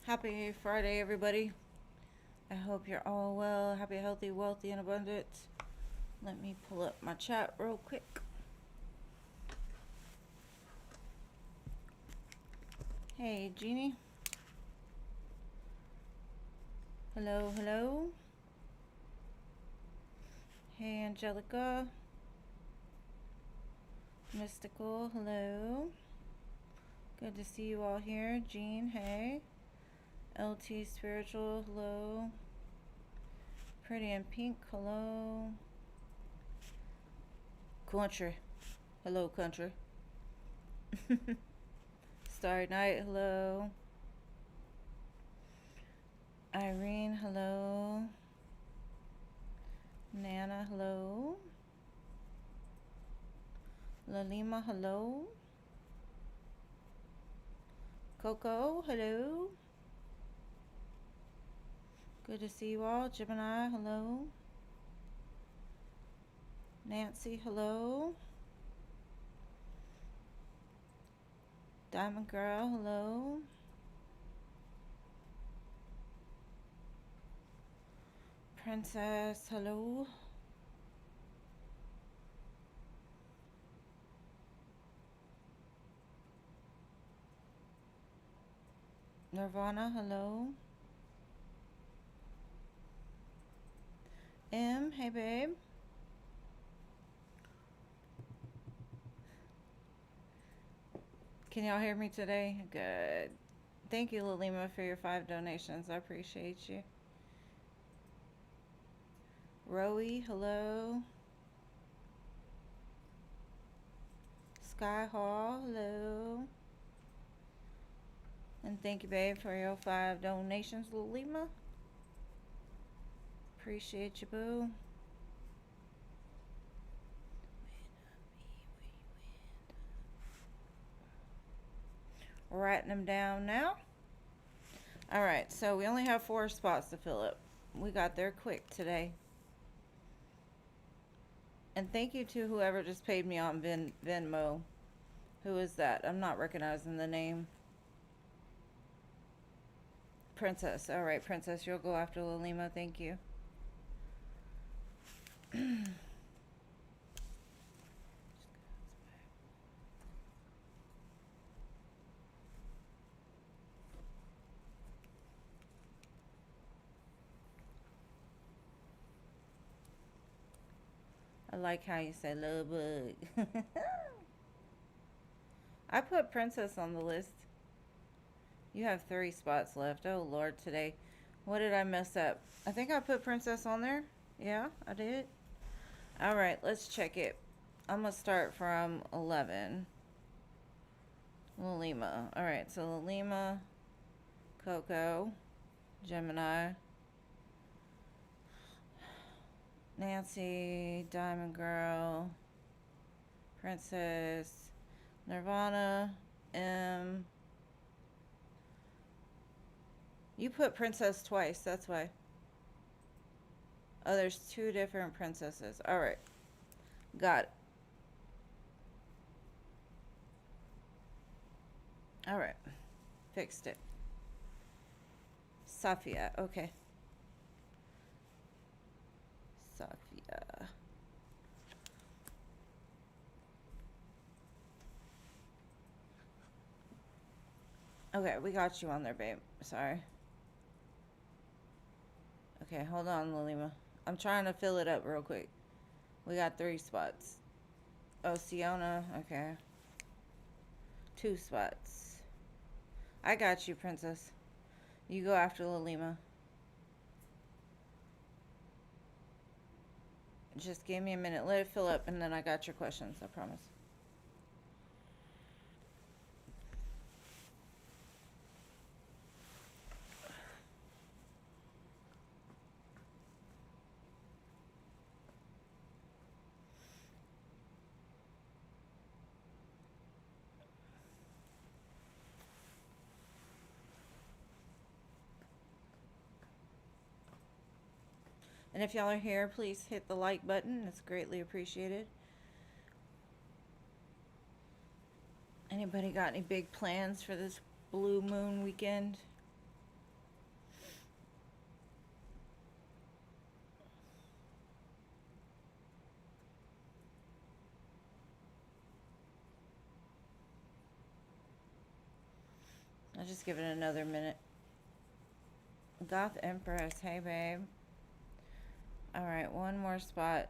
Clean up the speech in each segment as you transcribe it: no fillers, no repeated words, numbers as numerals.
Happy Friday, everybody. I hope you're all well. Happy, healthy, wealthy, and abundant. Let me pull up my chat real quick. Hey, Jeannie. Hello, hello. Hey, Angelica. Mystical, hello. Good to see you all here. Jean, hey. LT Spiritual, hello. Pretty in Pink, hello. Country, hello, country. Starry Night, hello. Irene, hello. Nana, hello. Lalima, hello. Coco, hello. Good to see you all. Gemini, hello. Nancy, hello. Diamond Girl, hello. Princess, hello. Nirvana, hello. M, hey babe. Can y'all hear me today? Good. Thank you, Lalima, for your 5 donations. I appreciate you. Rowie, hello. Sky Hall, hello. And thank you, babe, for your 5 donations, Lalima. Appreciate you, boo. Writing them down now. Alright, so we only have 4 spots to fill up. We got there quick today. And thank you to whoever just paid me on Venmo. Who is that? I'm not recognizing the name. Princess. Alright, Princess, you'll go after Lalima. Thank you. I like how you say love bug. I put Princess on the list. You have 3 spots left. Oh, Lord, today. What did I mess up? I think I put Princess on there. Yeah, I did. Alright, let's check it. I'm going to start from 11. Lalima. Alright, so Lalima, Coco, Gemini, Nancy, Diamond Girl, Princess, Nirvana, M. You put Princess twice, that's why. Oh, there's 2 different princesses. Alright. Got it. Alright. Fixed it. Safia. Okay. Safia. Okay, we got you on there, babe. Sorry. Okay, hold on, Lalima. I'm trying to fill it up real quick. We got 3 spots. Oh, Siona. Okay. 2 spots. I got you, Princess. You go after Lalima. Just give me a minute. Let it fill up, and then I got your questions. I promise. And if y'all are here, please hit the like button. It's greatly appreciated. Anybody got any big plans for this blue moon weekend? just give it another minute. Goth Empress, hey babe. Alright, one more spot.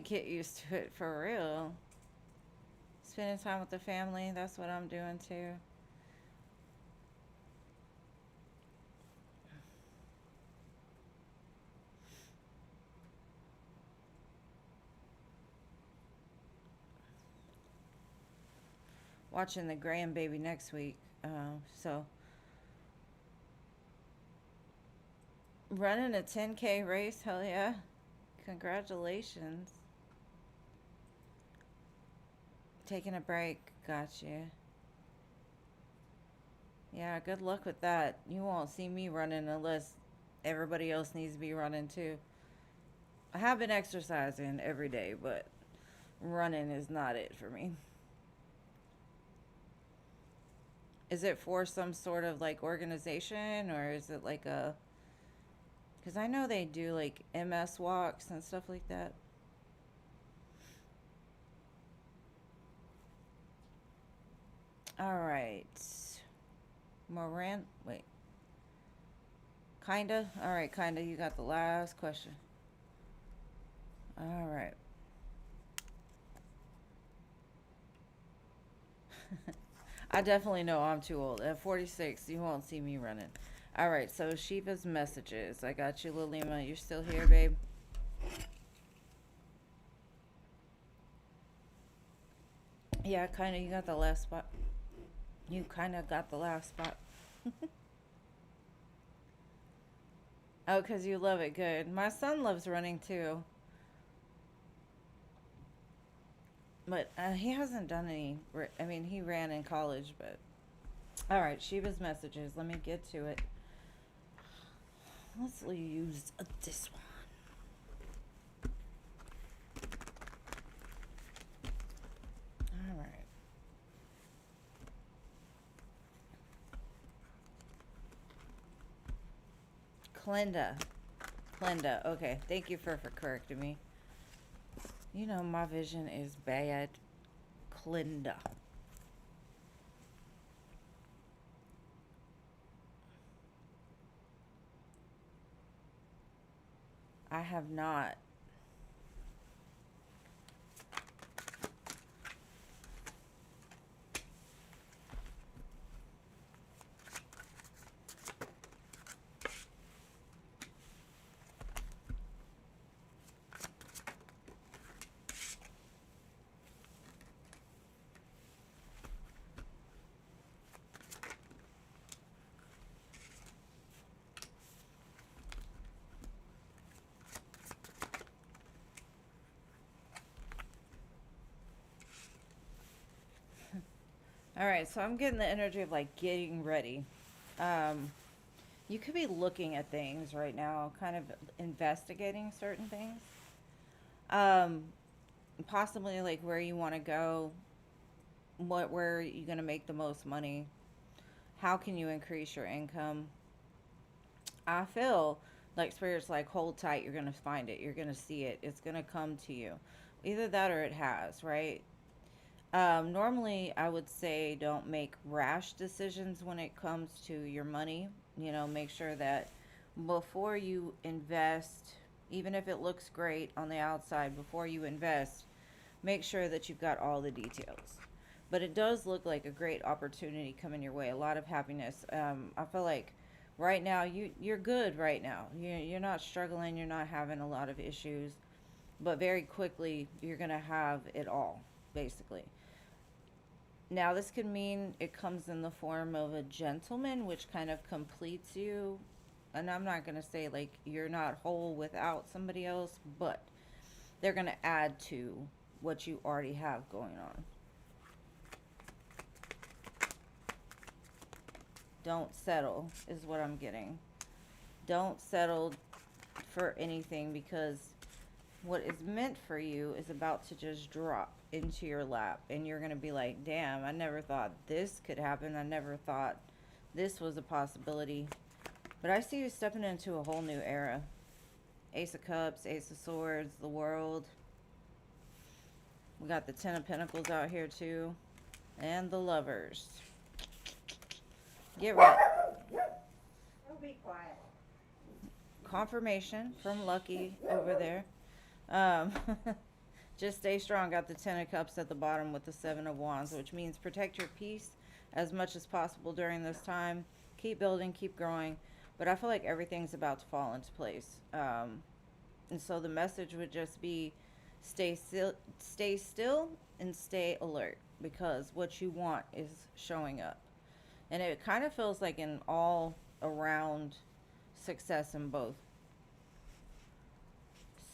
Get used to it for real. Spending time with the family, that's what I'm doing too. Watching the grandbaby next week. So running a 10K race, hell yeah. Congratulations. Taking a break, gotcha. Yeah, good luck with that. You won't see me running unless everybody else needs to be running too. I have been exercising every day, but running is not it for me. Is it for some sort of like organization, or is it like a... Because I know they do like MS walks and stuff like that. All right. Moran, wait. Kinda? All right, kinda. You got the last question. All right. I definitely know I'm too old. At 46, you won't see me running. All right, so Shiva's messages. I got you, Lilima. You're still here, babe? Yeah, kind of. You got the last spot. You kind of got the last spot. Oh, because you love it. Good. My son loves running, too. But he hasn't done any... I mean, he ran in college, but... All right, Shiva's messages. Let me get to it. Let's use this one. All right. Clenda. Okay, thank you for correcting me. You know my vision is bad. Clenda. I have not. All right, so I'm getting the energy of like getting ready. You could be looking at things right now, kind of investigating certain things. Um, Possibly like where you want to go, where are you going to make the most money? How can you increase your income? I feel like Spirit's like, hold tight, you're going to find it. You're going to see it. It's going to come to you. Either that or it has, right? Normally, I would say don't make rash decisions when it comes to your money. You know, make sure that before you invest, even if it looks great on the outside, before you invest, make sure that you've got all the details. But it does look like a great opportunity coming your way, a lot of happiness. I feel like right now you're good right now. You're not struggling, you're not having a lot of issues, but very quickly you're going to have it all, basically. Now, this could mean it comes in the form of a gentleman, which kind of completes you. And I'm not going to say like you're not whole without somebody else, but they're going to add to what you already have going on. Don't settle is what I'm getting. Don't settle for anything, because what is meant for you is about to just drop into your lap, and you're going to be like, damn, I never thought this could happen. I never thought this was a possibility. But I see you stepping into a whole new era. Ace of Cups, Ace of Swords, the World. We got the Ten of Pentacles out here too. And the Lovers. Get ready. Oh, be quiet. Confirmation from Lucky over there. Just stay strong. Got the Ten of Cups at the bottom with the Seven of Wands, which means protect your peace as much as possible during this time. Keep building, keep growing. But I feel like everything's about to fall into place. And so the message would just be stay still and stay alert, because what you want is showing up. And it kind of feels like an all around success in both.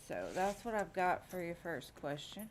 So that's what I've got for your first question.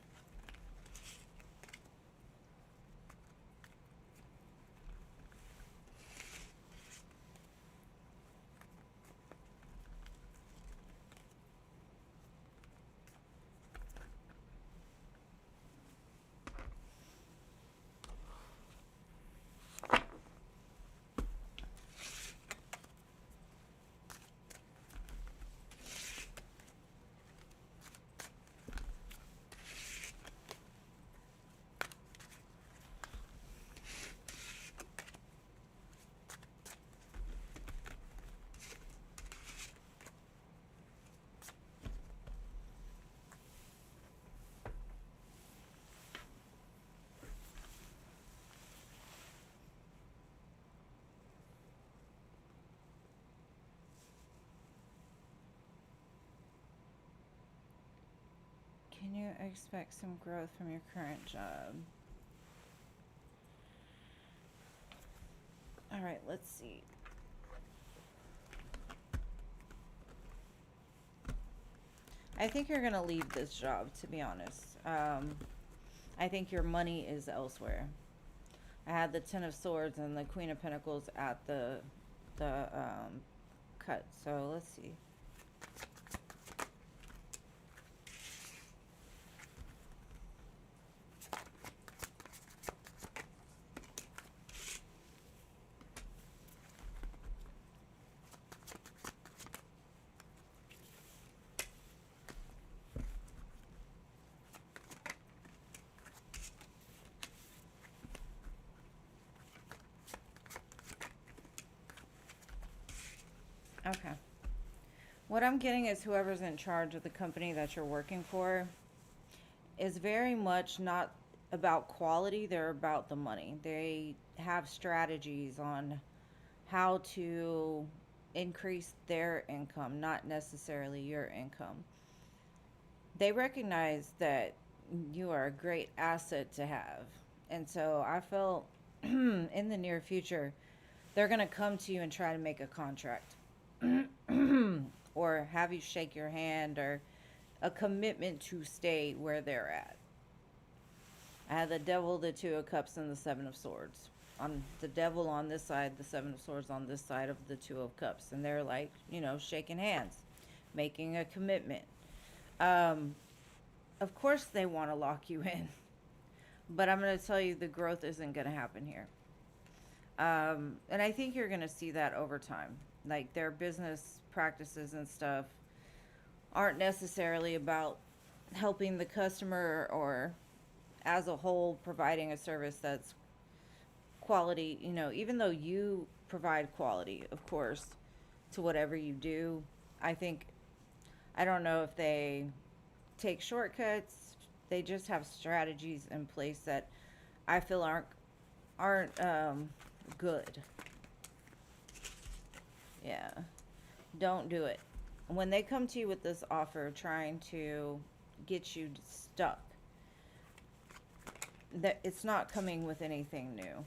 Can you expect some growth from your current job? All right, let's see. I think you're going to leave this job, to be honest. I think your money is elsewhere. I had the Ten of Swords and the Queen of Pentacles at the cut. So let's see. Okay. What I'm getting is whoever's in charge of the company that you're working for is very much not about quality, they're about the money. They have strategies on how to increase their income, not necessarily your income. They recognize that you are a great asset to have. And so I feel in the near future, they're going to come to you and try to make a contract. Or have you shake your hand, or a commitment to stay where they're at. I had the Devil, the Two of Cups, and the Seven of Swords. On the Devil on this side, the Seven of Swords on this side of the Two of Cups. And they're like, shaking hands, making a commitment. Of course they want to lock you in. But I'm going to tell you the growth isn't going to happen here. And I think you're going to see that over time. Like, their business practices and stuff aren't necessarily about helping the customer or as a whole providing a service that's quality. Even though you provide quality, of course, to whatever you do, I don't know if they take shortcuts. They just have strategies in place that I feel aren't good. Yeah. Don't do it. When they come to you with this offer trying to get you stuck, that it's not coming with anything new.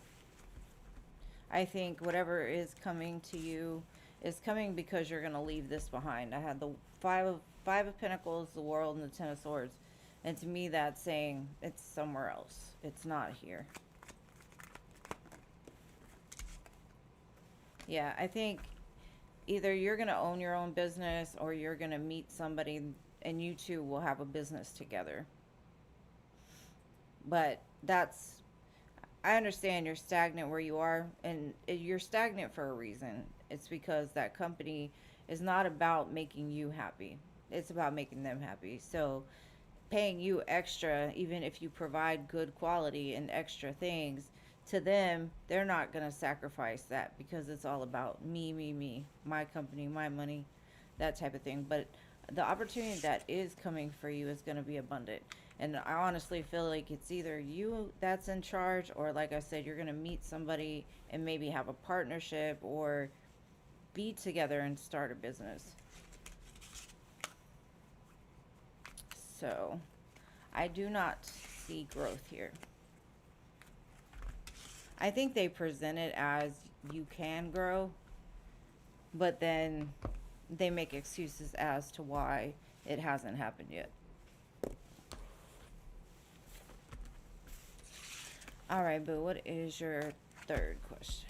I think whatever is coming to you is coming because you're going to leave this behind. I had the five of Pentacles, the World, and the Ten of Swords. And to me, that's saying it's somewhere else. It's not here. Yeah, I think either you're going to own your own business, or you're going to meet somebody and you two will have a business together. But I understand you're stagnant where you are, and you're stagnant for a reason. It's because that company is not about making you happy. It's about making them happy. So paying you extra, even if you provide good quality and extra things to them, they're not going to sacrifice that because it's all about me, my company, my money, that type of thing. But the opportunity that is coming for you is going to be abundant. And I honestly feel like it's either you that's in charge, or like I said, you're going to meet somebody and maybe have a partnership or be together and start a business. So I do not see growth here. I think they present it as you can grow, but then they make excuses as to why it hasn't happened yet. All right, but what is your third question?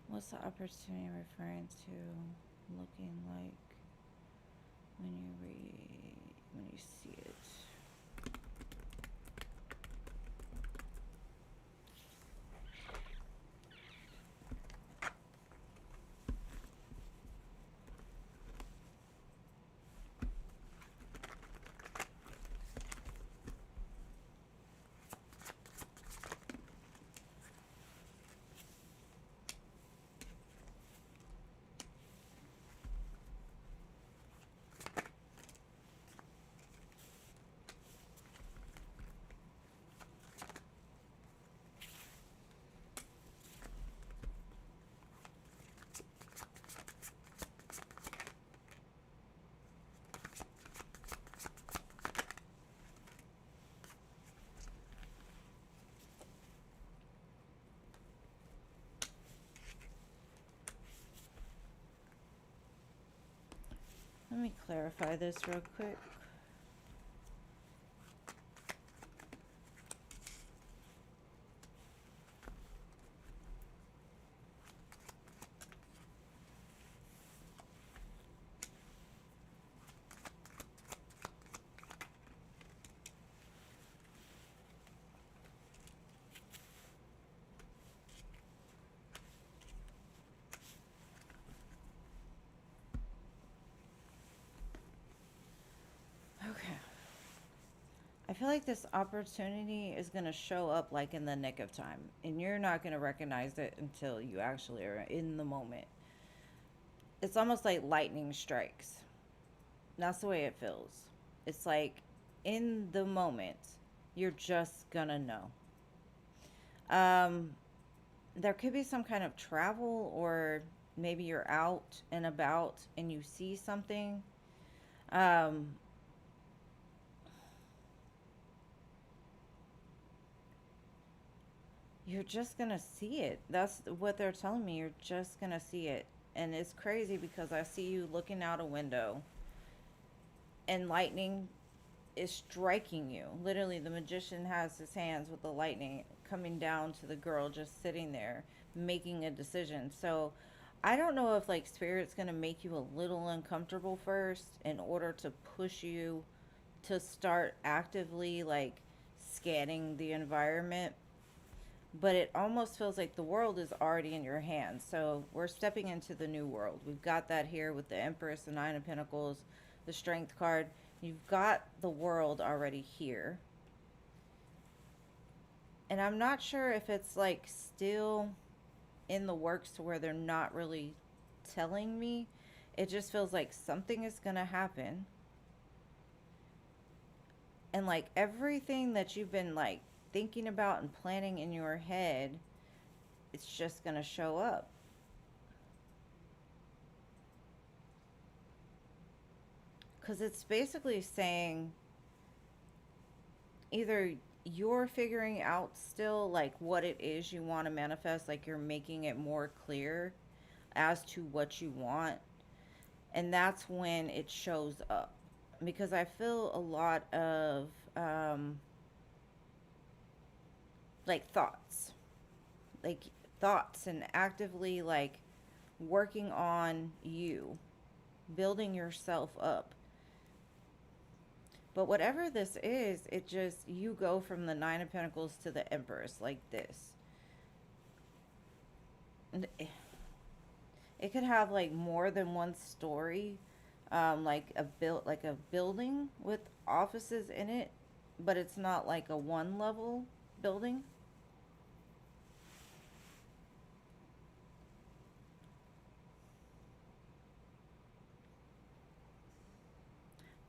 What's the opportunity referring to looking like when you see it? Let me clarify this real quick. Okay. I feel like this opportunity is going to show up like in the nick of time, and you're not going to recognize it until you actually are in the moment. It's almost like lightning strikes. That's the way it feels. It's like in the moment, you're just going to know. Um, there could be some kind of travel, or maybe you're out and about and you see something. Um, you're just gonna see it. That's what they're telling me. You're just gonna see it. And it's crazy because I see you looking out a window and lightning is striking you. Literally, the magician has his hands with the lightning coming down to the girl just sitting there making a decision. So I don't know if like spirit's gonna make you a little uncomfortable first in order to push you to start actively like scanning the environment, but it almost feels like the world is already in your hands. So we're stepping into the new world. We've got that here with the Empress, the Nine of Pentacles, the Strength card. You've got the world already here. And I'm not sure if it's like still in the works to where they're not really telling me. It just feels like something is going to happen. And like everything that you've been like thinking about and planning in your head, it's just going to show up. Because it's basically saying either you're figuring out still like what it is you want to manifest, like you're making it more clear as to what you want, and that's when it shows up. Because I feel a lot of like like thoughts, and actively like working on you, building yourself up. But whatever this is, it just, you go from the Nine of Pentacles to the Empress like this. And it could have like more than one story, like a building with offices in it, but it's not like a one level building.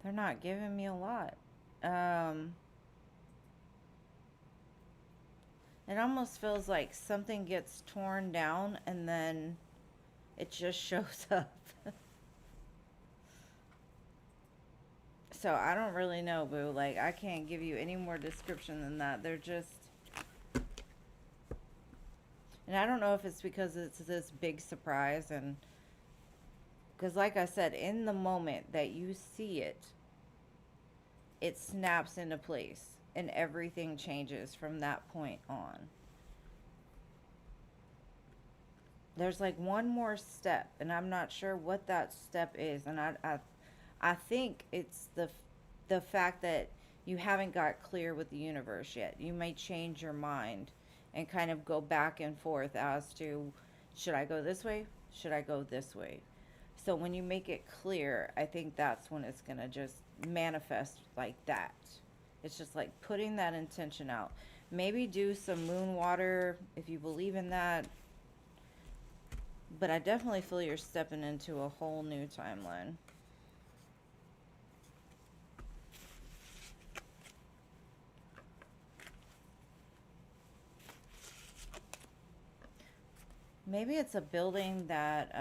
They're not giving me a lot. It almost feels like something gets torn down and then it just shows up. So I don't really know, boo. Like, I can't give you any more description than that. They're just... And I don't know if it's because it's this big surprise, and... Because like I said, in the moment that you see it, it snaps into place. And everything changes from that point on. There's like one more step, and I'm not sure what that step is. And I think it's the fact that you haven't got clear with the universe yet. You may change your mind and kind of go back and forth as to, should I go this way? Should I go this way? So when you make it clear, I think that's when it's going to just manifest like that. It's just like putting that intention out. Maybe do some moon water if you believe in that. But I definitely feel you're stepping into a whole new timeline. Maybe it's a building that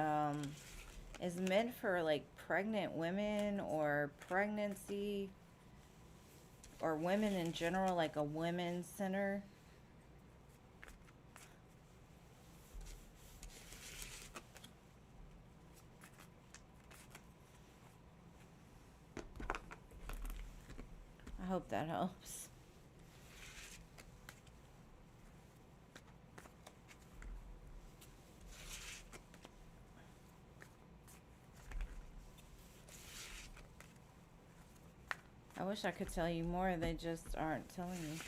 is meant for like pregnant women or pregnancy, or women in general, like a women's center. I hope that helps. I wish I could tell you more. They just aren't telling me.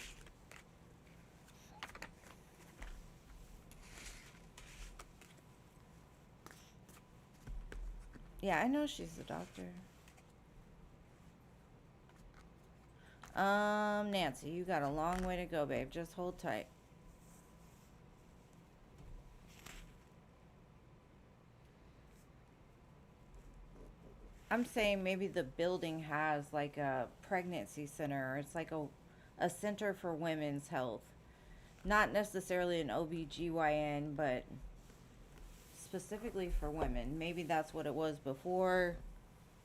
Yeah, I know she's a doctor. Nancy, you got a long way to go, babe. Just hold tight. I'm saying maybe the building has like a pregnancy center. It's like a center for women's health. Not necessarily an OBGYN, but specifically for women. Maybe that's what it was before.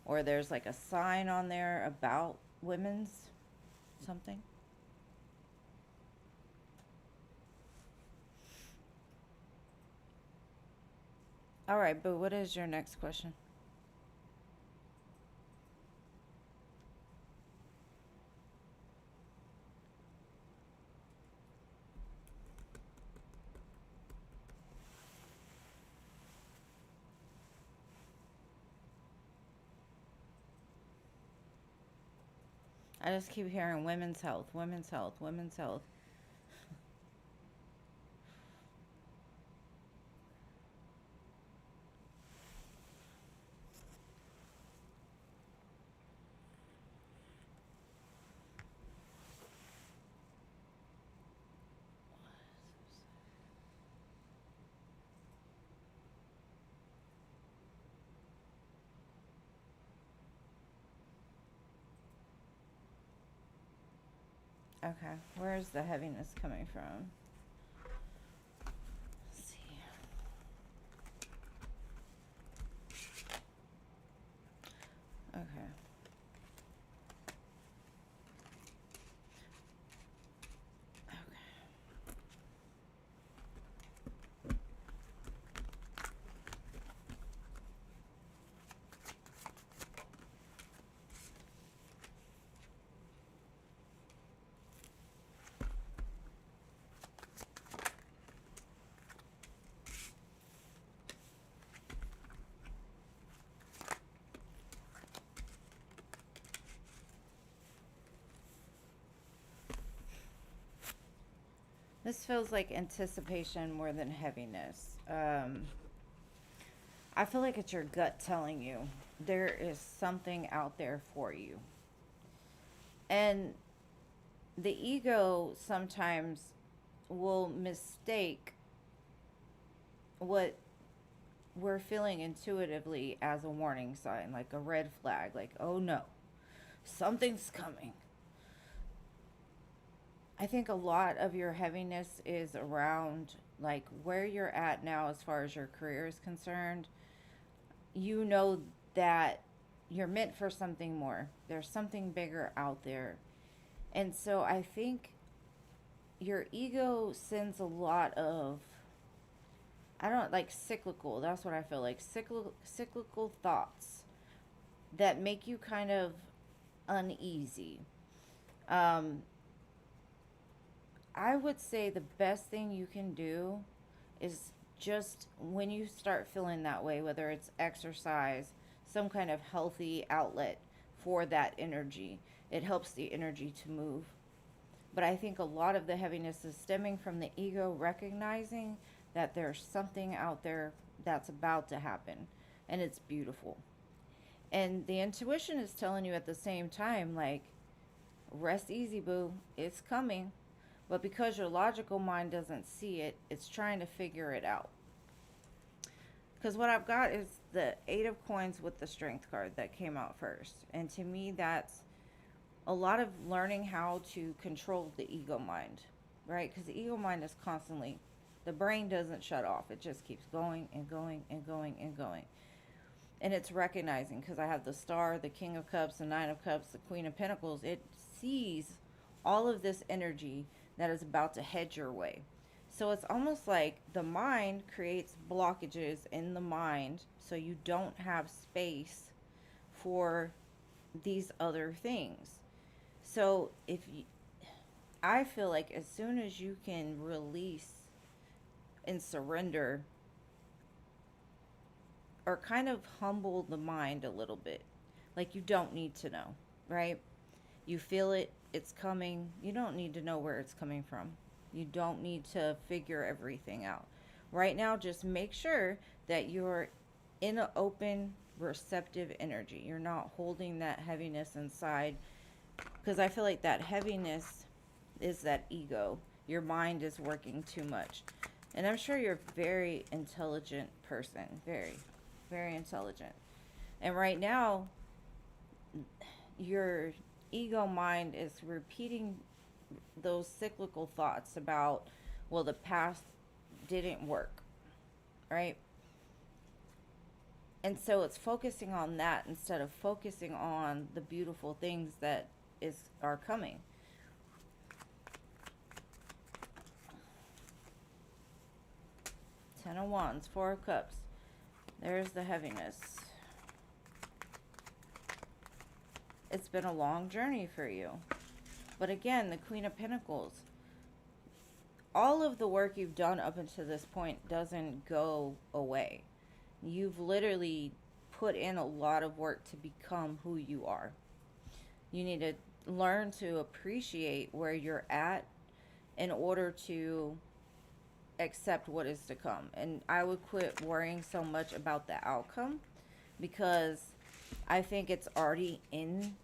Or there's like a sign on there about women's something. All right, but what is your next question? I just keep hearing women's health, women's health, women's health. Okay, where's the heaviness coming from? Let's see. Okay. This feels like anticipation more than heaviness. I feel like it's your gut telling you there is something out there for you. And the ego sometimes will mistake what we're feeling intuitively as a warning sign, like a red flag, like, oh no, something's coming. I think a lot of your heaviness is around like where you're at now as far as your career is concerned. You know that you're meant for something more. There's something bigger out there. And so I think your ego sends a lot of, I don't like cyclical, that's what I feel like, cyclical thoughts that make you kind of uneasy. Um, I would say the best thing you can do is just when you start feeling that way, whether it's exercise, some kind of healthy outlet for that energy, it helps the energy to move. But I think a lot of the heaviness is stemming from the ego recognizing that there's something out there that's about to happen, and it's beautiful. And the intuition is telling you at the same time, like, rest easy, boo, it's coming. But because your logical mind doesn't see it, it's trying to figure it out. Because what I've got is the Eight of Coins with the Strength card that came out first. And to me, that's a lot of learning how to control the ego mind, right? Because the ego mind is constantly, the brain doesn't shut off. It just keeps going and going and going and going. And it's recognizing, because I have the Star, the King of Cups, the Nine of Cups, the Queen of Pentacles. It sees all of this energy that is about to head your way. So it's almost like the mind creates blockages in the mind so you don't have space for these other things. So I feel like as soon as you can release and surrender or kind of humble the mind a little bit, like you don't need to know, right? You feel it, it's coming. You don't need to know where it's coming from. You don't need to figure everything out. Right now, just make sure that you're in an open, receptive energy. You're not holding that heaviness inside, because I feel like that heaviness is that ego. Your mind is working too much. And I'm sure you're a very intelligent person. Very, very intelligent. And right now, your ego mind is repeating those cyclical thoughts about, well, the past didn't work, right? And so it's focusing on that instead of focusing on the beautiful things that are coming. Ten of Wands, Four of Cups. There's the heaviness. It's been a long journey for you. But again, the Queen of Pentacles. All of the work you've done up until this point doesn't go away. You've literally put in a lot of work to become who you are. You need to learn to appreciate where you're at in order to accept what is to come. And I would quit worrying so much about the outcome, because I think it's already in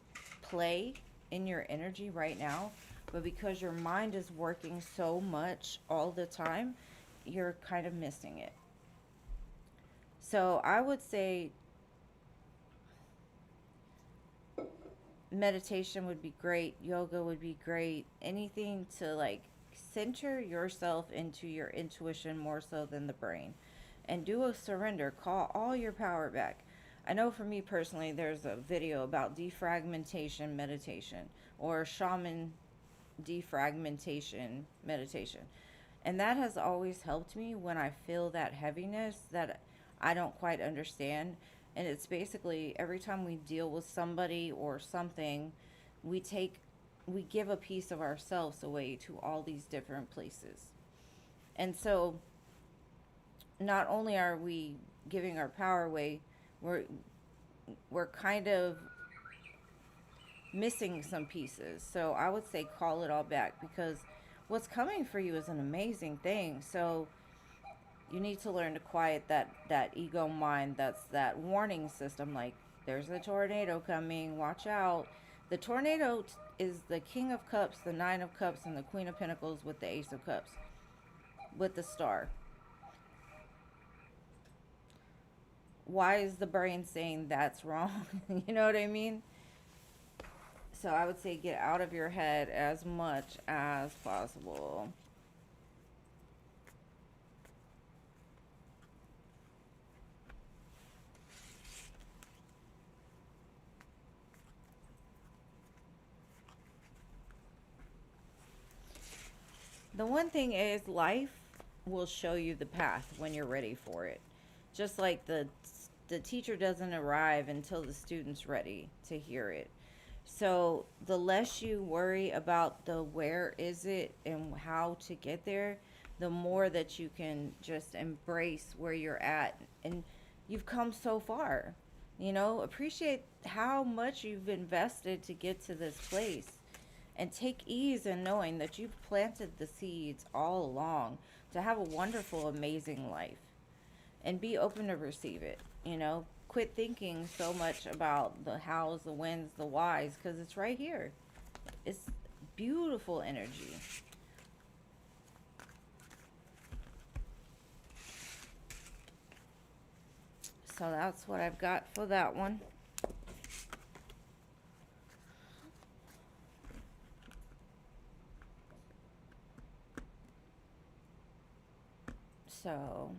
play in your energy right now. But because your mind is working so much all the time, you're kind of missing it. So I would say meditation would be great. Yoga would be great. Anything to like center yourself into your intuition more so than the brain. And do a surrender. Call all your power back. I know for me personally, there's a video about defragmentation meditation or shaman defragmentation meditation. And that has always helped me when I feel that heaviness that I don't quite understand. And it's basically every time we deal with somebody or something, we give a piece of ourselves away to all these different places. And so not only are we giving our power away, we're kind of missing some pieces. So I would say call it all back, because what's coming for you is an amazing thing. So you need to learn to quiet that ego mind, that's that warning system, like there's a tornado coming, watch out. The tornado is the king of cups, the nine of cups, and the queen of pentacles with the ace of cups with the star. Why is the brain saying that's wrong? You know what I mean? So I would say get out of your head as much as possible. The one thing is, life will show you the path when you're ready for it. Just like the teacher doesn't arrive until the student's ready to hear it. So the less you worry about the where is it and how to get there, the more that you can just embrace where you're at, and you've come so far. You know, appreciate how much you've invested to get to this place, and take ease in knowing that you've planted the seeds all along to have a wonderful, amazing life, and be open to receive it. You know, quit thinking so much about the hows, the whens, the whys, because it's right here. It's beautiful energy. So that's what I've got for that one. So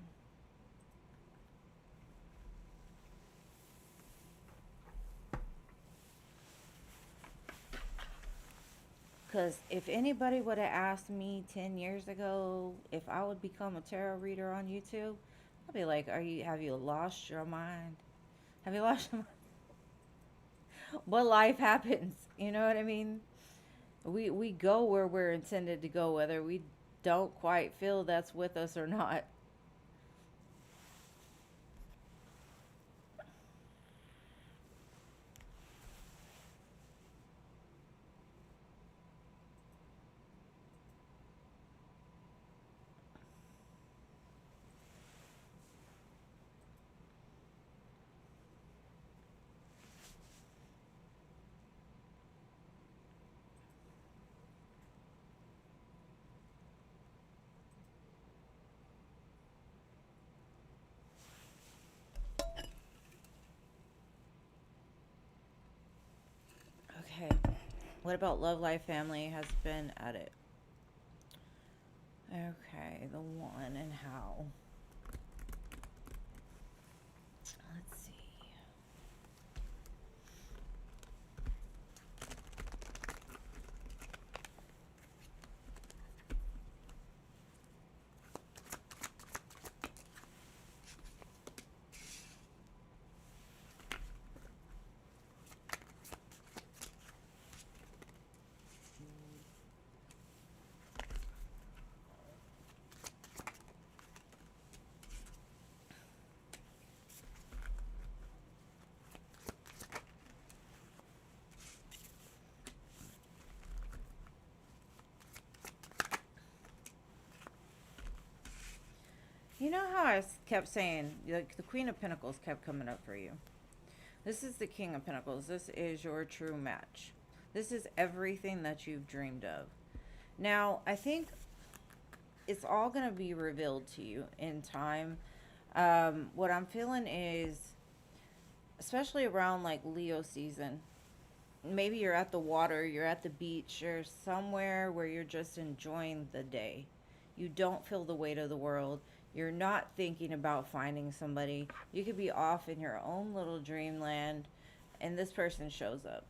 because if anybody would have asked me 10 years ago if I would become a tarot reader on YouTube, I'd be like, have you lost your mind? Have you lost your mind? But life happens, you know what I mean? We go where we're intended to go, whether we don't quite feel that's with us or not. Okay. What about love life, family has been at it? Okay, the one and how. Let's see. You know how kept saying, like, the Queen of Pentacles kept coming up for you? This is the King of Pentacles. This is your true match. This is everything that you've dreamed of. Now, I think it's all going to be revealed to you in time. What I'm feeling is, especially around like Leo season, maybe you're at the water, you're at the beach, you're somewhere where you're just enjoying the day. You don't feel the weight of the world. You're not thinking about finding somebody. You could be off in your own little dreamland, and this person shows up.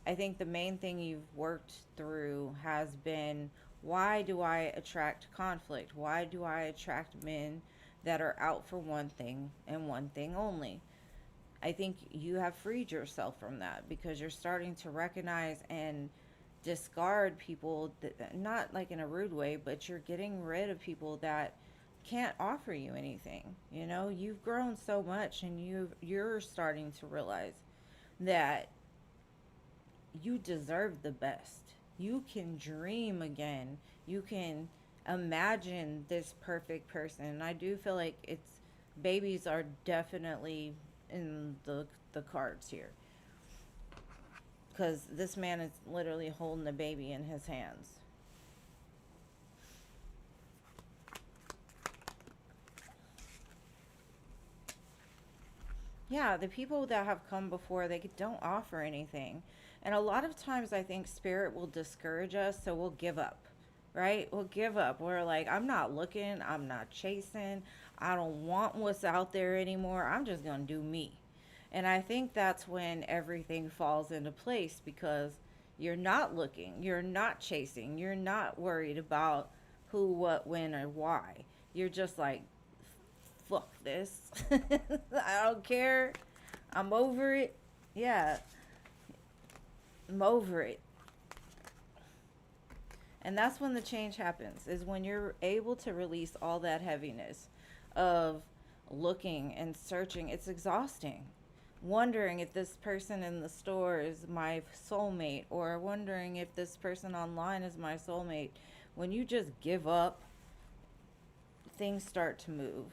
I think the main thing you've worked through has been, why do I attract conflict? Why do I attract men that are out for one thing and one thing only? I think you have freed yourself from that because you're starting to recognize and discard people that, not like in a rude way, but you're getting rid of people that can't offer you anything. You know, you've grown so much, and you're starting to realize that you deserve the best. You can dream again. You can imagine this perfect person. And I do feel like it's babies are definitely in the cards here, because this man is literally holding the baby in his hands. Yeah, the people that have come before, they don't offer anything. And a lot of times I think spirit will discourage us, so we'll give up. Right? We'll give up. We're like, I'm not looking, I'm not chasing, I don't want what's out there anymore. I'm just going to do me. And I think that's when everything falls into place, because you're not looking, you're not chasing, you're not worried about who, what, when, or why. You're just like, fuck this. I don't care. I'm over it. Yeah, I'm over it. And that's when the change happens, is when you're able to release all that heaviness of looking and searching. It's exhausting. Wondering if this person in the store is my soulmate, or wondering if this person online is my soulmate. When you just give up, things start to move.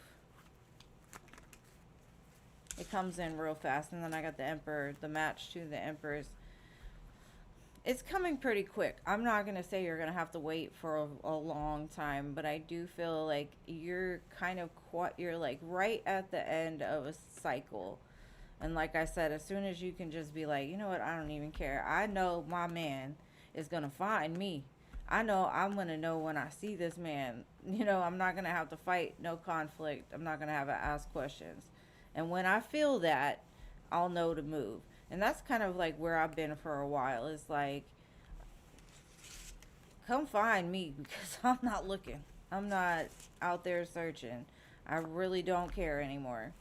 It comes in real fast. And then I got the Emperor, the match to the Empress. It's coming pretty quick. I'm not going to say you're going to have to wait for a long time, but I do feel like you're kind of you're like right at the end of a cycle. And like I said, as soon as you can just be like, you know what, I don't even care. I know my man is going to find me. I know I'm going to know when I see this man. You know, I'm not going to have to fight, no conflict. I'm not going to have to ask questions. And when I feel that, I'll know to move. And that's kind of like where I've been for a while. It's like, come find me, because I'm not looking. I'm not out there searching. I really don't care anymore.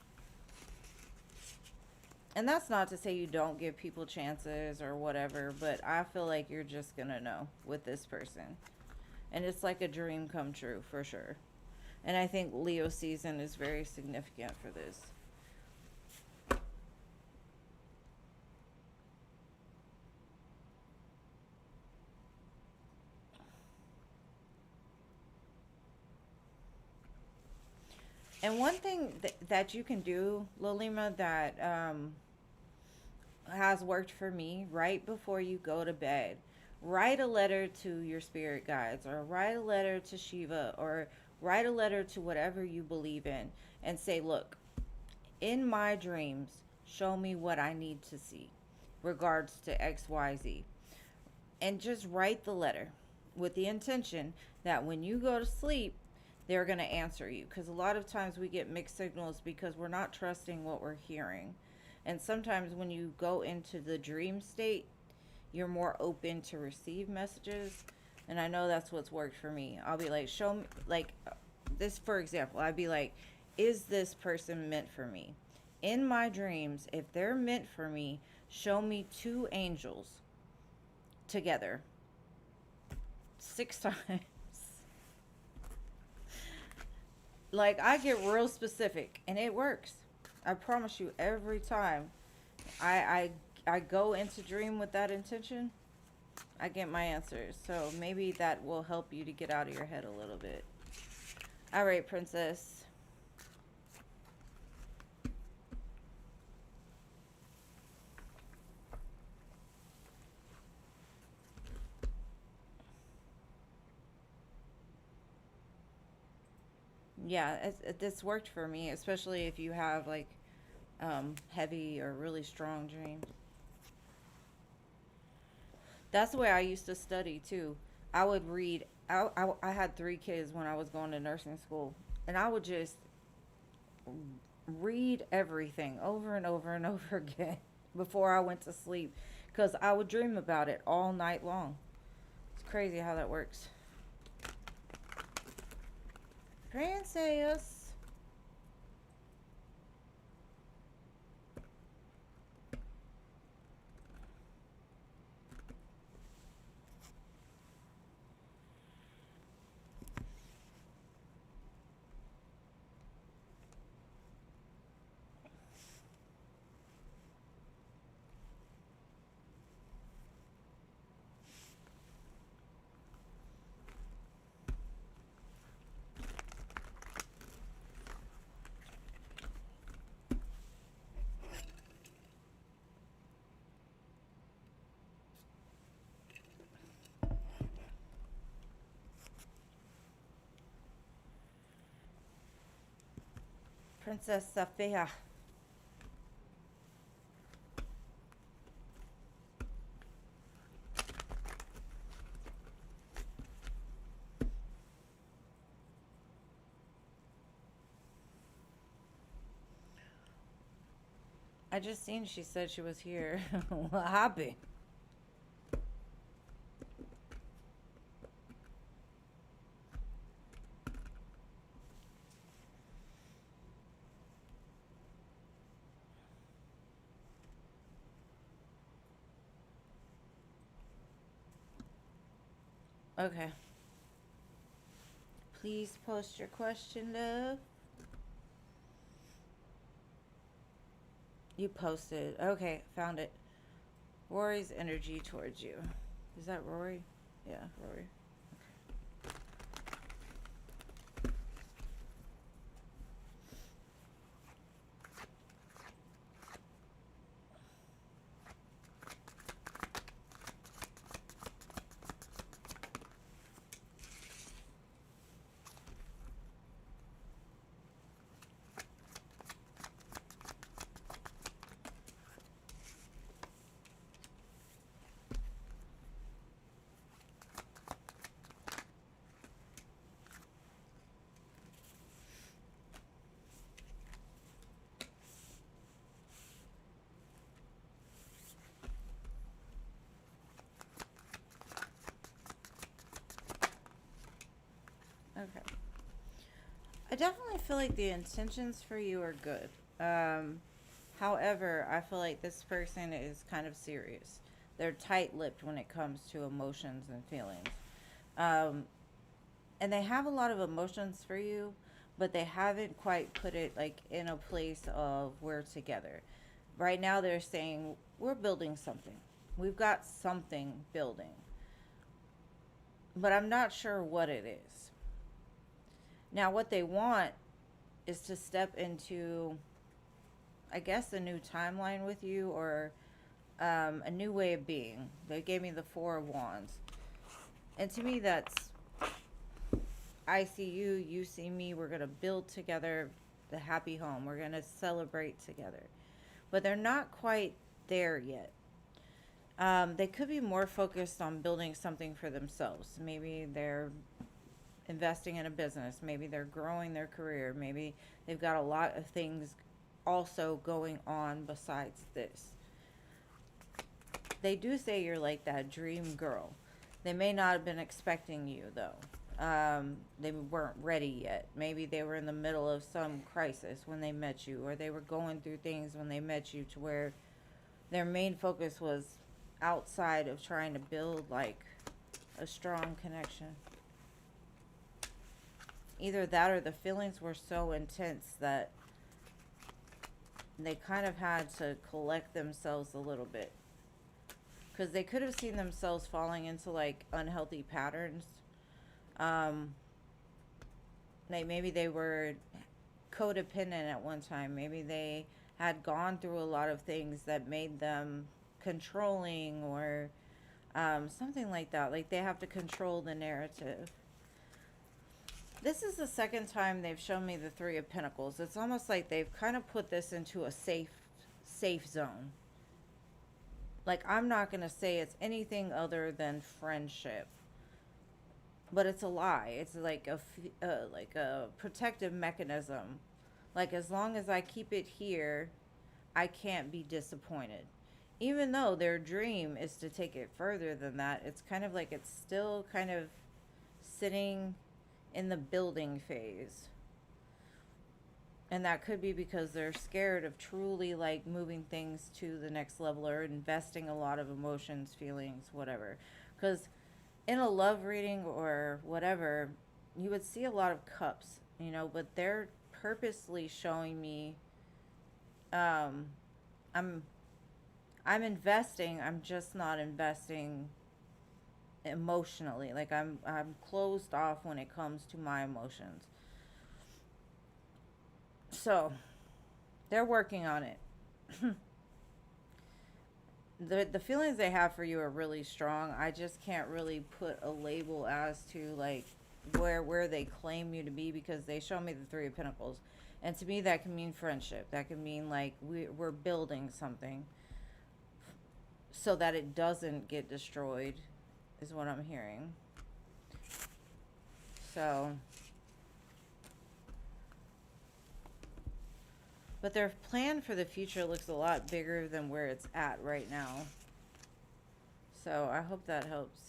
And that's not to say you don't give people chances or whatever, but I feel like you're just going to know with this person. And it's like a dream come true for sure. And I think Leo season is very significant for this. And one thing that you can do, Lolima, that has worked for me, right before you go to bed, write a letter to your spirit guides, or write a letter to Shiva, or write a letter to whatever you believe in, and say, look, in my dreams, show me what I need to see, regards to XYZ. And just write the letter with the intention that when you go to sleep, they're going to answer you. Because a lot of times we get mixed signals because we're not trusting what we're hearing. And sometimes when you go into the dream state, you're more open to receive messages. And I know that's what's worked for me. I'll be like, show me, like this, for example, I'd be like, is this person meant for me? In my dreams, if they're meant for me, show me two angels together 6 times. Like, I get real specific and it works. I promise you, every time I go into dream with that intention, I get my answers. So maybe that will help you to get out of your head a little bit. All right, princess. Yeah, this worked for me, especially if you have like heavy or really strong dreams. That's the way I used to study too. I would read. I had 3 kids when I was going to nursing school, and I would just read everything over and over and over again before I went to sleep, because I would dream about it all night long. It's crazy how that works. Princess. Princess Sophia. I just seen she said she was here. What happened? Okay. Please post your question, love. You posted. Okay, found it. Rory's energy towards you. Is that Rory? Yeah, Rory. Okay. I definitely feel like the intentions for you are good. However, I feel like this person is kind of serious. They're tight-lipped when it comes to emotions and feelings. Um, and they have a lot of emotions for you, but they haven't quite put it like in a place of we're together. Right now they're saying we're building something. We've got something building. But I'm not sure what it is. Now what they want is to step into, I guess, a new timeline with you, or a new way of being. They gave me the Four of Wands. And to me, that's, I see you, you see me, we're going to build together the happy home. We're going to celebrate together. But they're not quite there yet. They could be more focused on building something for themselves. Maybe they're investing in a business. Maybe they're growing their career. Maybe they've got a lot of things also going on besides this. They do say you're like that dream girl. They may not have been expecting you, though. They weren't ready yet. Maybe they were in the middle of some crisis when they met you, or they were going through things when they met you, to where their main focus was outside of trying to build like a strong connection. Either that, or the feelings were so intense that they kind of had to collect themselves a little bit, because they could have seen themselves falling into like unhealthy patterns. Like maybe they were codependent at one time. Maybe they had gone through a lot of things that made them controlling, or something like that. Like they have to control the narrative. This is the second time they've shown me the Three of Pentacles. It's almost like they've kind of put this into a safe zone. Like, I'm not going to say it's anything other than friendship. But it's a lie. It's like a protective mechanism. Like, as long as I keep it here, I can't be disappointed. Even though their dream is to take it further than that, it's kind of like it's still kind of sitting in the building phase. And that could be because they're scared of truly like moving things to the next level, or investing a lot of emotions, feelings, whatever. Because in a love reading or whatever, you would see a lot of cups, you know, but they're purposely showing me, I'm investing, I'm just not investing emotionally. Like I'm closed off when it comes to my emotions. So they're working on it. The feelings they have for you are really strong. I just can't really put a label as to like where they claim you to be, because they show me the Three of Pentacles, And to me, that can mean friendship. That can mean like we're building something so that it doesn't get destroyed, is what I'm hearing. So, but their plan for the future looks a lot bigger than where it's at right now. So I hope that helps.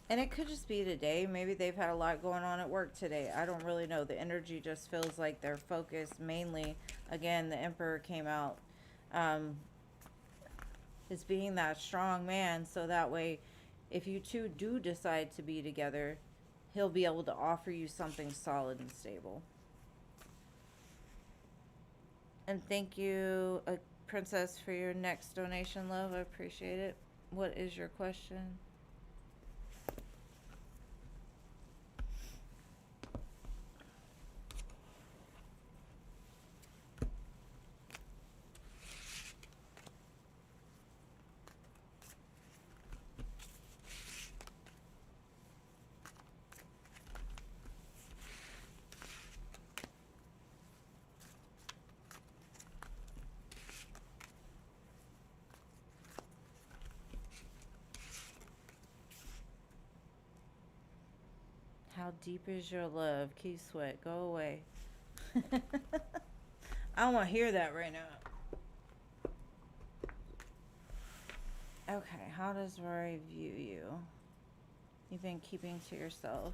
And it could just be today. Maybe they've had a lot going on at work today. I don't really know. The energy just feels like they're focused mainly. Again, the Emperor came out as being that strong man. So that way, if you two do decide to be together, he'll be able to offer you something solid and stable. And thank you, Princess, for your next donation, love. I appreciate it. What is your question? How deep is your love? Key Sweat, go away. I don't want to hear that right now. Okay, how does Rory view you? You've been keeping to yourself.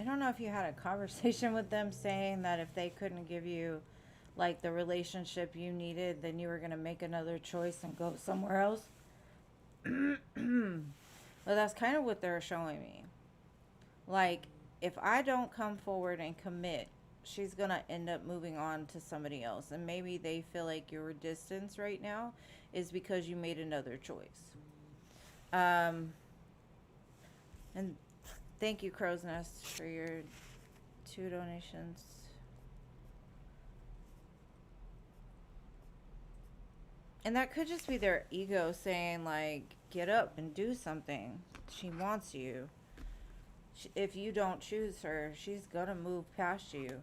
I don't know if you had a conversation with them saying that if they couldn't give you like the relationship you needed, then you were going to make another choice and go somewhere else. But that's kind of what they're showing me. Like, if I don't come forward and commit, she's going to end up moving on to somebody else. And maybe they feel like your distance right now is because you made another choice. And thank you, Crow's Nest, for your 2 donations. And that could just be their ego saying, like, get up and do something. She wants you. If you don't choose her, she's gonna move past you.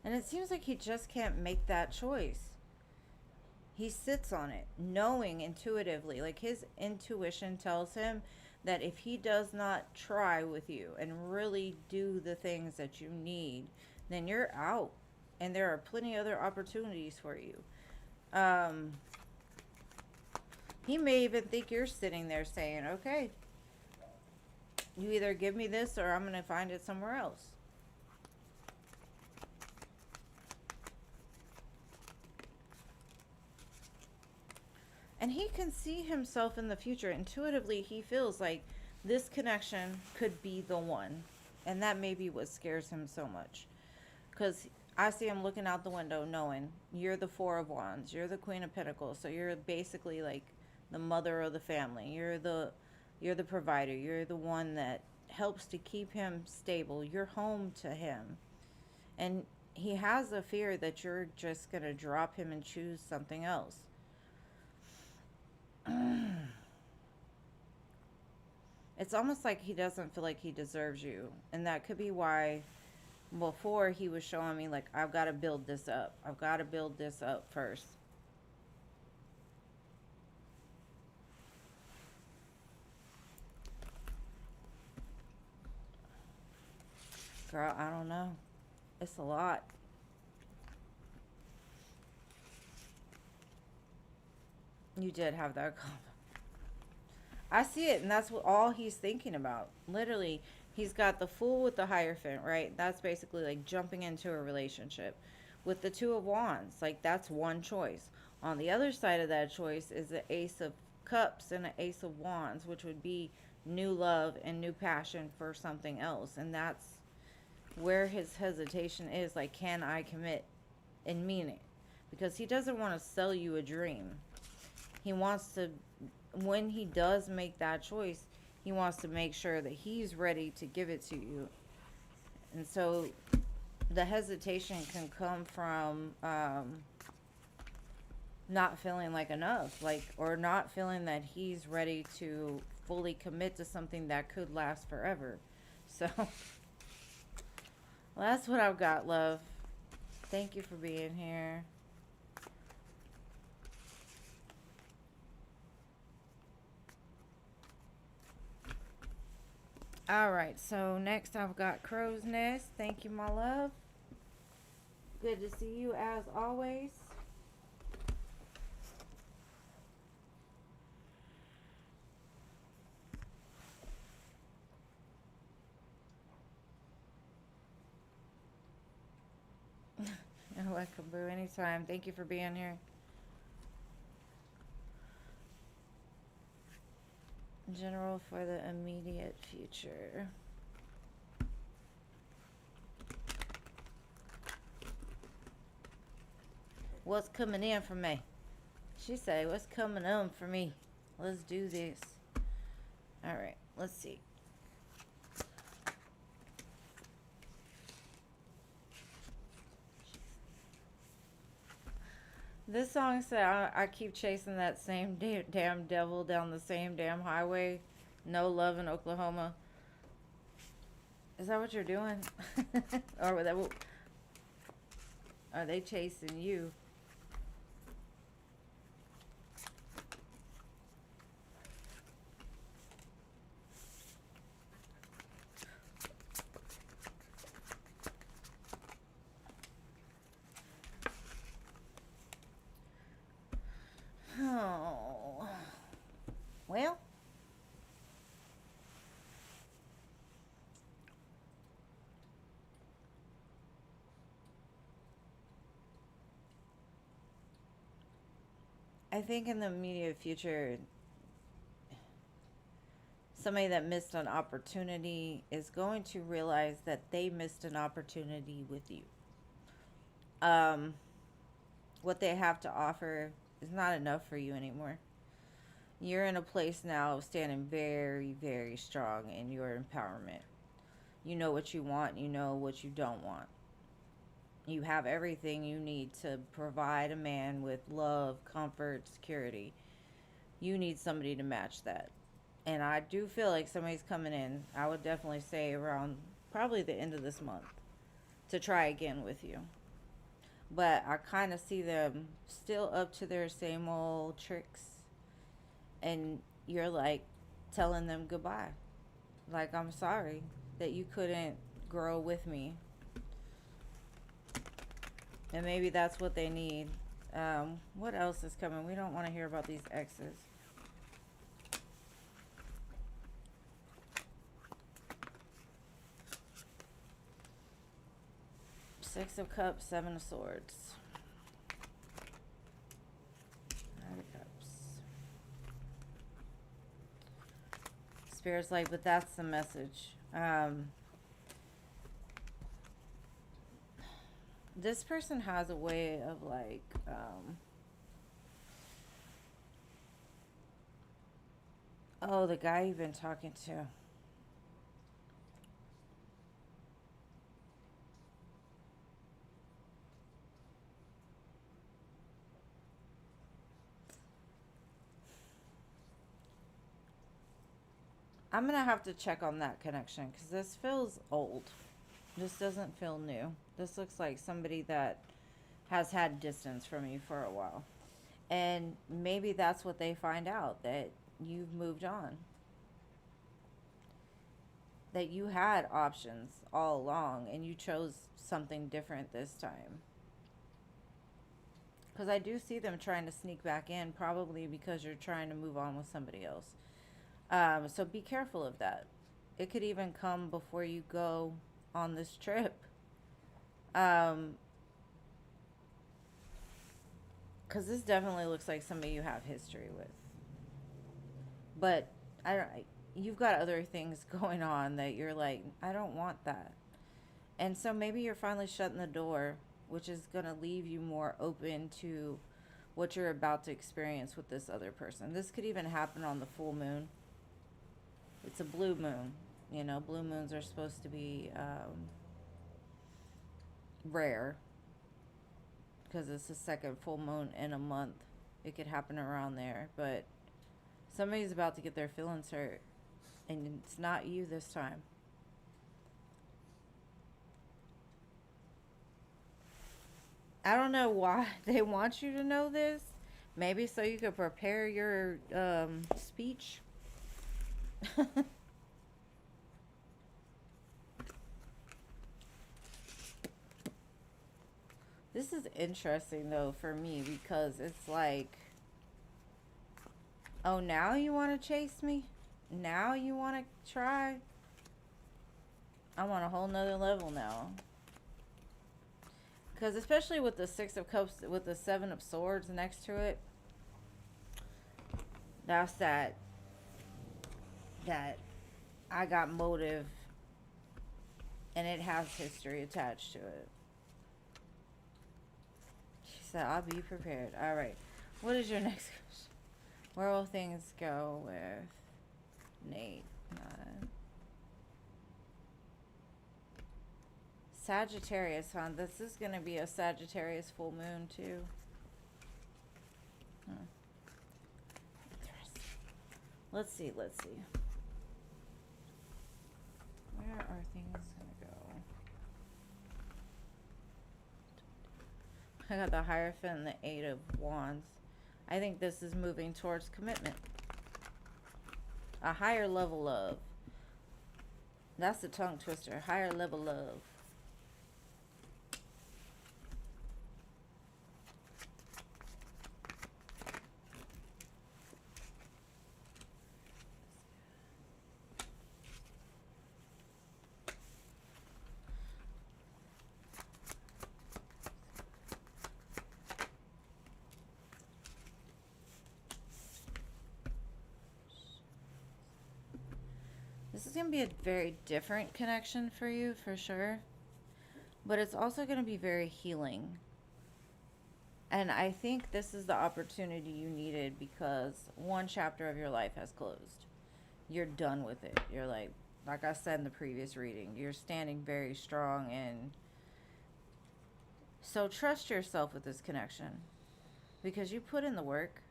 And it seems like he just can't make that choice. He sits on it, knowing intuitively. Like, his intuition tells him that if he does not try with you and really do the things that you need, then you're out. And there are plenty other opportunities for you. He may even think you're sitting there saying, okay, you either give me this or I'm going to find it somewhere else. And he can see himself in the future. Intuitively, he feels like this connection could be the one. And that may be what scares him so much. Because I see him looking out the window knowing you're the 4 of Wands. You're the Queen of Pentacles. So you're basically like the mother of the family. You're the provider. You're the one that helps to keep him stable. You're home to him. And he has a fear that you're just going to drop him and choose something else. It's almost like he doesn't feel like he deserves you. And that could be why before he was showing me, like, I've got to build this up. I've got to build this up first. Girl, I don't know. It's a lot. You did have that comment. I see it, and that's what all he's thinking about. Literally, he's got the Fool with the Hierophant, right? That's basically like jumping into a relationship. With the Two of Wands, like that's one choice. On the other side of that choice is the Ace of Cups and an Ace of Wands, which would be new love and new passion for something else. And that's where his hesitation is. Like, can I commit and mean it? Because he doesn't want to sell you a dream. He wants to, when he does make that choice, he wants to make sure that he's ready to give it to you. And so the hesitation can come from not feeling like enough, like, or not feeling that he's ready to fully commit to something that could last forever. So well, that's what I've got, love. Thank you for being here. All right, so next I've got Crow's Nest. Thank you, my love. Good to see you as always. You're welcome, boo. Anytime. Thank you for being here. General for the immediate future. What's coming in for me? She say, what's coming on for me? Let's do this. All right, let's see. This song said, I keep chasing that same damn devil down the same damn highway. No love in Oklahoma. Is that what you're doing? Or are they chasing you? Oh. Well. I think in the immediate future, somebody that missed an opportunity is going to realize that they missed an opportunity with you. What they have to offer is not enough for you anymore. You're in a place now of standing very, very strong in your empowerment. You know what you want, you know what you don't want. You have everything you need to provide a man with love, comfort, security. You need somebody to match that. And I do feel like somebody's coming in. I would definitely say around probably the end of this month to try again with you. But I kind of see them still up to their same old tricks. And you're like telling them goodbye. Like, I'm sorry that you couldn't grow with me. And maybe that's what they need. What else is coming? We don't want to hear about these exes. Six of Cups, Seven of Swords. Nine of Cups. Spirit's like, but that's the message. This person has a way of like, oh, the guy you've been talking to. I'm going to have to check on that connection because this feels old. This doesn't feel new. This looks like somebody that has had distance from you for a while. And maybe that's what they find out, that you've moved on. that you had options all along and you chose something different this time. Because I do see them trying to sneak back in, probably because you're trying to move on with somebody else. So be careful of that. It could even come before you go on this trip. Because this definitely looks like somebody you have history with. But you've got other things going on that you're like, I don't want that. And so maybe you're finally shutting the door, which is going to leave you more open to what you're about to experience with this other person. This could even happen on the full moon. It's a blue moon. You know, blue moons are supposed to be rare because it's the second full moon in a month. It could happen around there. But somebody's about to get their feelings hurt. And it's not you this time. I don't know why they want you to know this. Maybe so you could prepare your speech. This is interesting though for me because it's like, oh, now you want to chase me? Now you want to try? I'm on a whole nother level now. Because especially with the Six of Cups, with the Seven of Swords next to it, that's that I got motive and it has history attached to it. She said, I'll be prepared. All right. What is your next question? Where will things go with Nate? Sagittarius, huh? This is going to be a Sagittarius full moon, too. Let's see. Where are things going to go? I got the Hierophant and the Eight of Wands. I think this is moving towards commitment. A higher level of. That's the tongue twister. Higher level of. This is going to be a very different connection for you, for sure. But it's also going to be very healing. And I think this is the opportunity you needed because one chapter of your life has closed. You're done with it. You're like I said in the previous reading, you're standing very strong. And so trust yourself with this connection because you put in the work.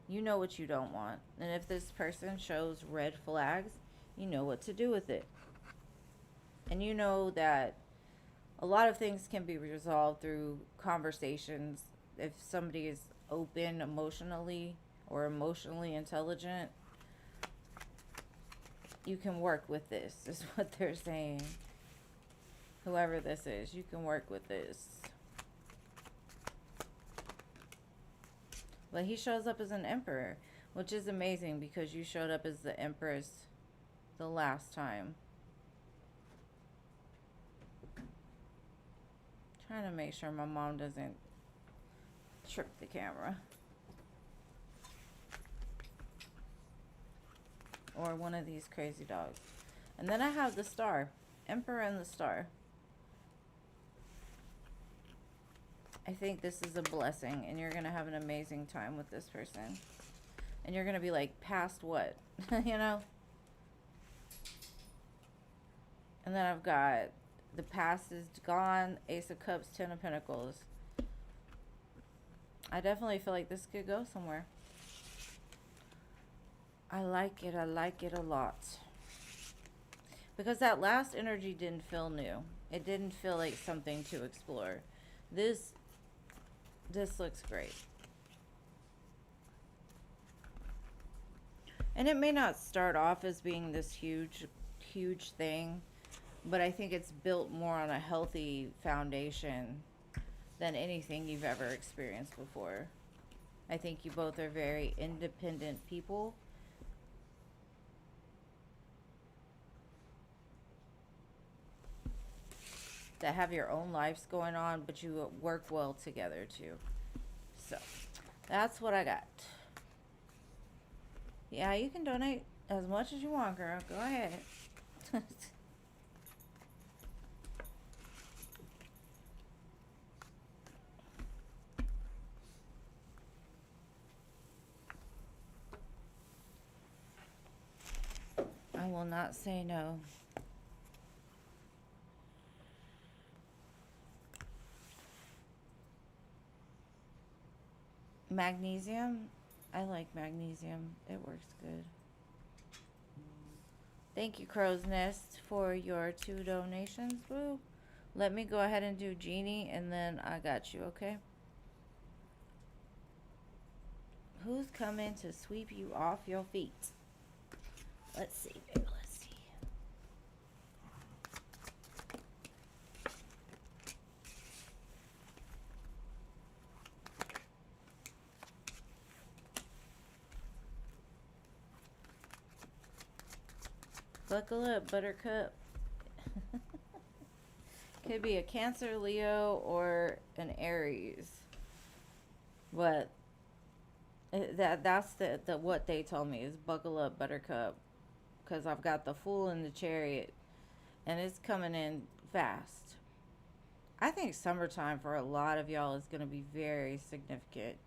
You know what you don't want. And if this person shows red flags, you know what to do with it. And you know that a lot of things can be resolved through conversations. If somebody is open emotionally or emotionally intelligent, you can work with this, is what they're saying. Whoever this is, you can work with this. But he shows up as an emperor, which is amazing because you showed up as the empress the last time. Trying to make sure my mom doesn't trip the camera. Or one of these crazy dogs. And then I have the star. Emperor and the star. I think this is a blessing. And you're going to have an amazing time with this person. And you're going to be like, past what? You know? And then I've got the past is gone. Ace of Cups, Ten of Pentacles. I definitely feel like this could go somewhere. I like it. I like it a lot. Because that last energy didn't feel new. It didn't feel like something to explore. This looks great. And it may not start off as being this huge huge thing, but I think it's built more on a healthy foundation than anything you've ever experienced before. I think you both are very independent people. That have your own lives going on, but you work well together too. So, that's what I got. Yeah, you can donate as much as you want, girl. Go ahead. I will not say no. Magnesium? I like magnesium. It works good. Thank you, Crow's Nest, for your 2 donations. Woo. Let me go ahead and do Genie, and then I got you, okay? Who's coming to sweep you off your feet? Let's see, baby. Let's see. Buckle up, Buttercup. Could be a Cancer, Leo, or an Aries. But that's the what they told me is buckle up, Buttercup, because I've got the Fool and the Chariot, and it's coming in fast. I think summertime for a lot of y'all is going to be very significant.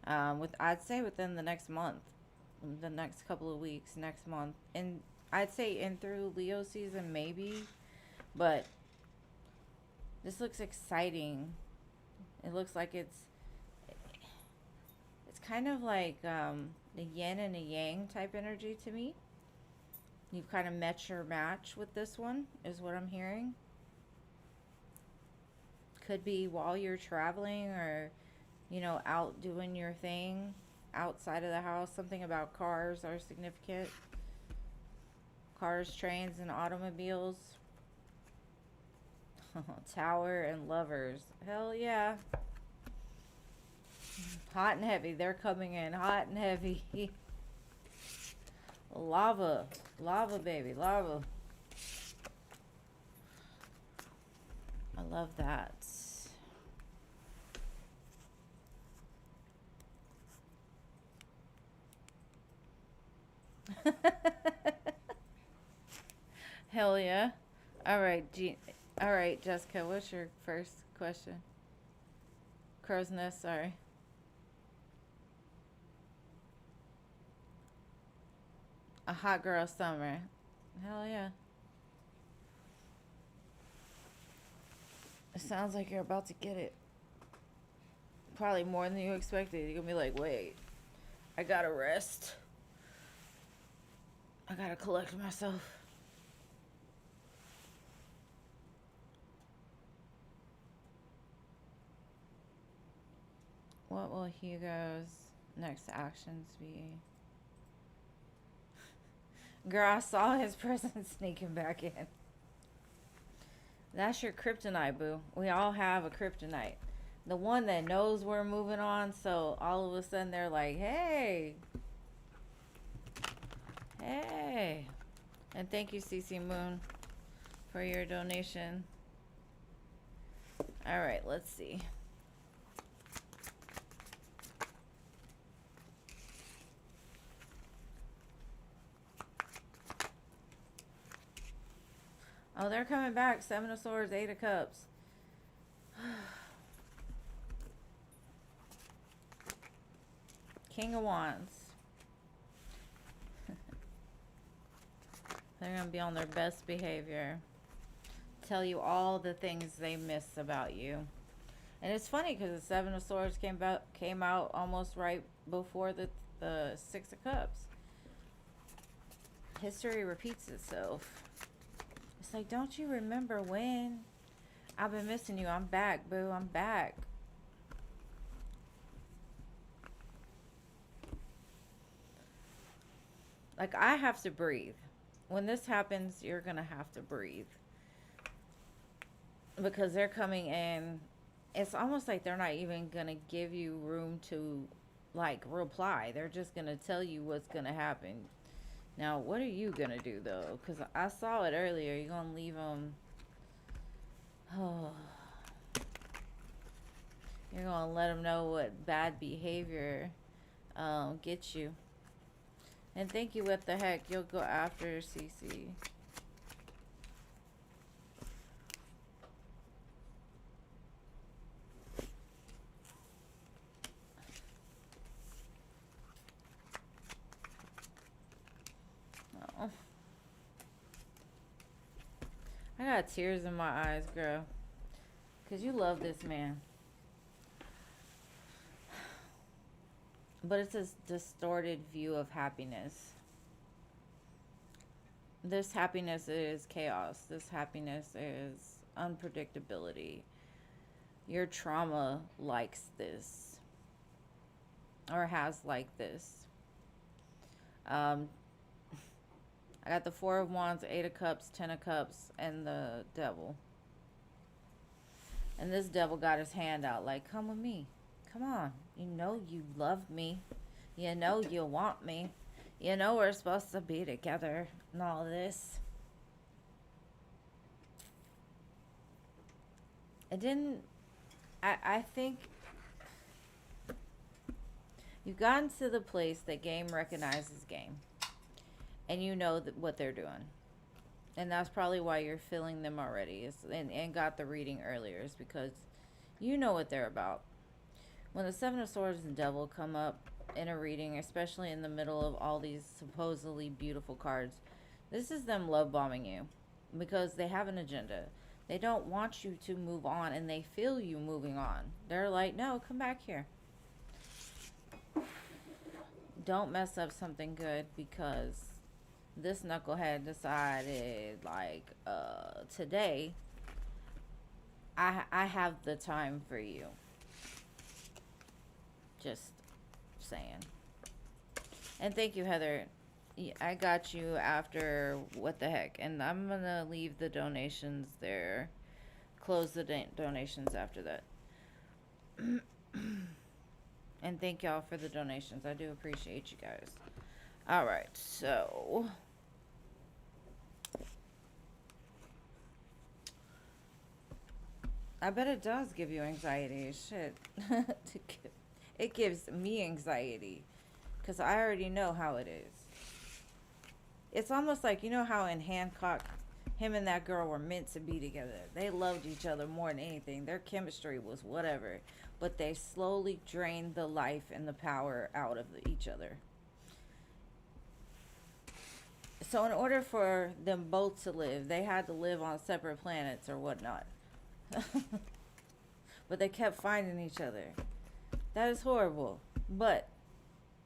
I'd say within the next month, the next couple of weeks, next month, and I'd say in through Leo season maybe, but this looks exciting. It looks like it's kind of like the yin and the yang type energy to me. You've kind of met your match with this one, is what I'm hearing. Could be while you're traveling or, you know, out doing your thing outside of the house. Something about cars are significant. Cars, trains, and automobiles. Tower and Lovers. Hell yeah. Hot and heavy. They're coming in hot and heavy. Lava. Lava, baby. Lava. I love that. Hell yeah. All right, all right, Jessica, what's your first question? Crow's Nest, sorry. A hot girl summer. Hell yeah. It sounds like you're about to get it. Probably more than you expected. You're gonna be like, wait, I gotta rest. I gotta collect myself. What will Hugo's next actions be? Girl, I saw his presence sneaking back in. That's your kryptonite, boo. We all have a kryptonite. The one that knows we're moving on, so all of a sudden they're like, hey. Hey. And thank you, CC Moon, for your donation. All right, let's see. Oh, they're coming back. 7 of Swords, 8 of Cups. King of Wands. They're going to be on their best behavior. Tell you all the things they miss about you. And it's funny because the 7 of Swords came out almost right before the 6 of Cups. History repeats itself. It's like, don't you remember when? I've been missing you. I'm back, boo. I'm back. Like, I have to breathe. when this happens, you're going to have to breathe. Because they're coming in. It's almost like they're not even going to give you room to, like, reply. They're just going to tell you what's going to happen. Now, what are you going to do, though? Because I saw it earlier. You're going to leave them... Oh... You're going to let them know what bad behavior gets you. And thank you, what the heck. You'll go after CC. Oh. I got tears in my eyes, girl. Because you love this man. But it's a distorted view of happiness. This happiness is chaos. This happiness is unpredictability. Your trauma likes this. Or has liked this. I got the Four of Wands, Eight of Cups, Ten of Cups, and the Devil. And this devil got his hand out like, come with me. Come on. You know you love me. You know you want me. You know we're supposed to be together and all this. It didn't... I think... You've gotten to the place that game recognizes game. And you know what they're doing. And that's probably why you're feeling them already. And got the reading earlier. Is because you know what they're about. When the Seven of Swords and Devil come up in a reading, especially in the middle of all these supposedly beautiful cards, this is them love bombing you. Because they have an agenda. They don't want you to move on, and they feel you moving on. They're like, no, come back here. Don't mess up something good, because this knucklehead decided, like, today, I have the time for you. Just saying. And thank you, Heather. I got you after what the heck. And I'm going to leave the donations there. Close the donations after that. And thank y'all for the donations. I do appreciate you guys. Alright, so... I bet it does give you anxiety. Shit. It gives me anxiety. Because I already know how it is. It's almost like, you know how in Hancock, him and that girl were meant to be together. They loved each other more than anything. Their chemistry was whatever. But they slowly drained the life and the power out of each other. So in order for them both to live, they had to live on separate planets or whatnot. But they kept finding each other. That is horrible. But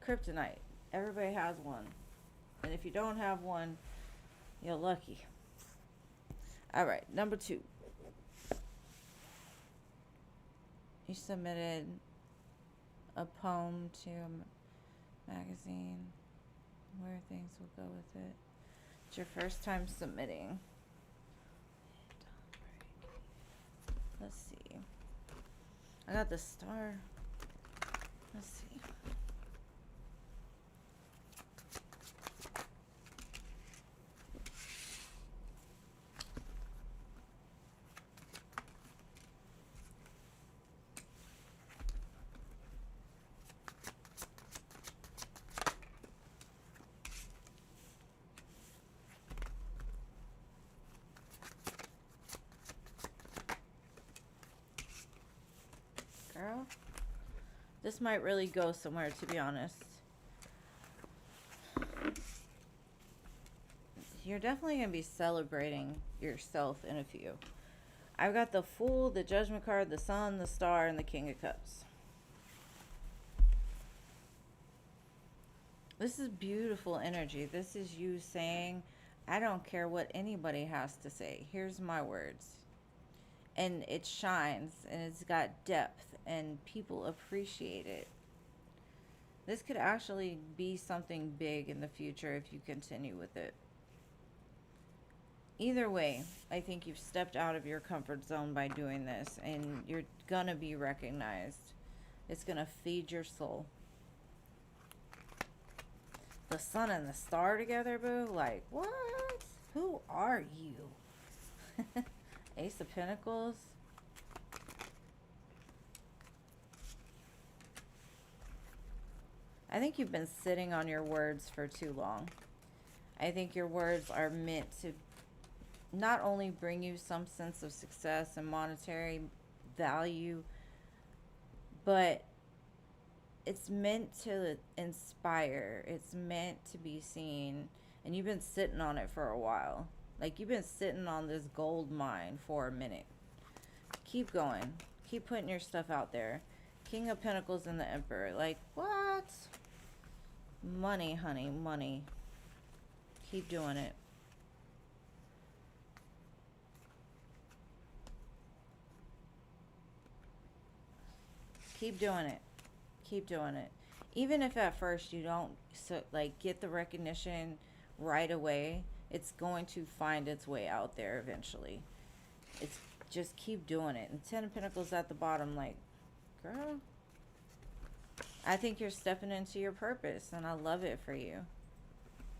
kryptonite, everybody has one. And if you don't have one, you're lucky. Alright, number 2. You submitted a poem to a magazine. Where things will go with it. It's your first time submitting. Let's see. I got the star. Let's see. Girl, this might really go somewhere, to be honest. You're definitely going to be celebrating yourself in a few. I've got the Fool, the Judgment card, the Sun, the Star, and the King of Cups. This is beautiful energy. This is you saying, I don't care what anybody has to say. Here's my words. And it shines, and it's got depth, and people appreciate it. This could actually be something big in the future if you continue with it. either way, I think you've stepped out of your comfort zone by doing this, and you're gonna be recognized. It's gonna feed your soul. The sun and the star together, boo? Like, what? Who are you? Ace of Pentacles. I think you've been sitting on your words for too long. I think your words are meant to not only bring you some sense of success and monetary value, but it's meant to inspire. It's meant to be seen. And you've been sitting on it for a while. Like, you've been sitting on this gold mine for a minute. Keep going. Keep putting your stuff out there. King of Pentacles and the Emperor. Like, what? Money, honey, money. Keep doing it. Keep doing it. Keep doing it. Even if at first you don't get the recognition right away, it's going to find its way out there eventually. It's just keep doing it. And 10 of Pentacles at the bottom, like, girl, I think you're stepping into your purpose, and I love it for you.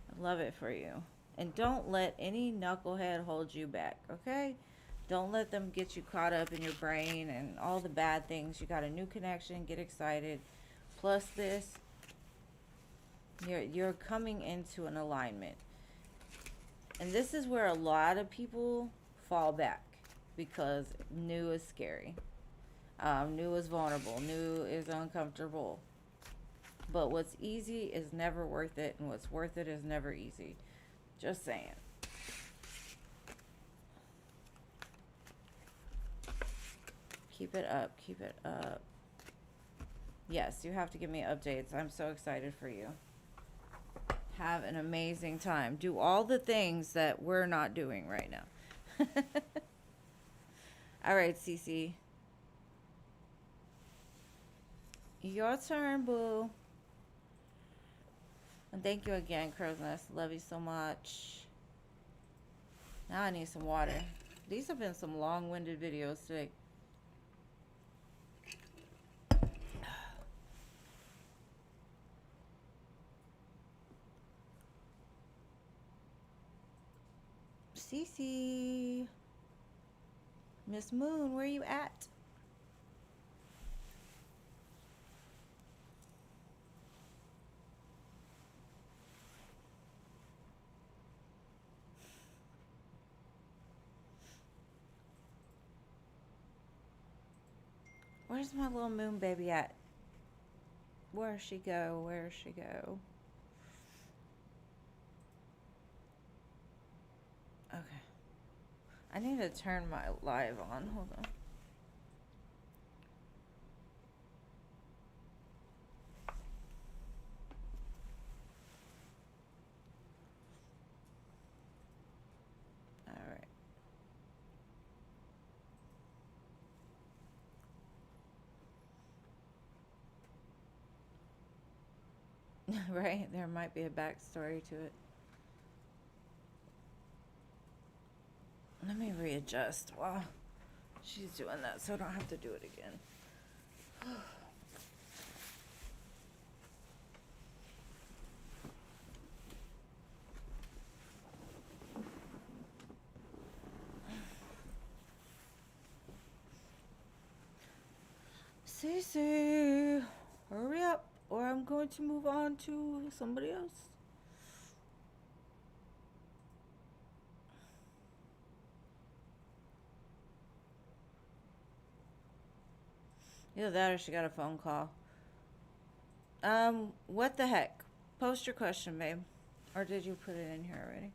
I love it for you. And don't let any knucklehead hold you back, okay? Don't let them get you caught up in your brain and all the bad things. You got a new connection. Get excited. Plus this, you're coming into an alignment. And this is where a lot of people fall back, because new is scary. New is vulnerable. New is uncomfortable. But what's easy is never worth it, and what's worth it is never easy. Just saying. Keep it up. Keep it up. Yes, you have to give me updates. I'm so excited for you. Have an amazing time. Do all the things that we're not doing right now. All right, Cece. Your turn, boo. And thank you again, Crow's Nest. Love you so much. Now I need some water. These have been some long-winded videos today. Cece. Miss Moon, where you at? Where's my little moon baby at? Where'd she go? Where'd she go? Okay. I need to turn my live on. Hold on. All right. Right? There might be a backstory to it. Let me readjust while she's doing that so I don't have to do it again. Cece, hurry up, or I'm going to move on to somebody else. Either that or she got a phone call. What the heck? Post your question, babe. Or did you put it in here already?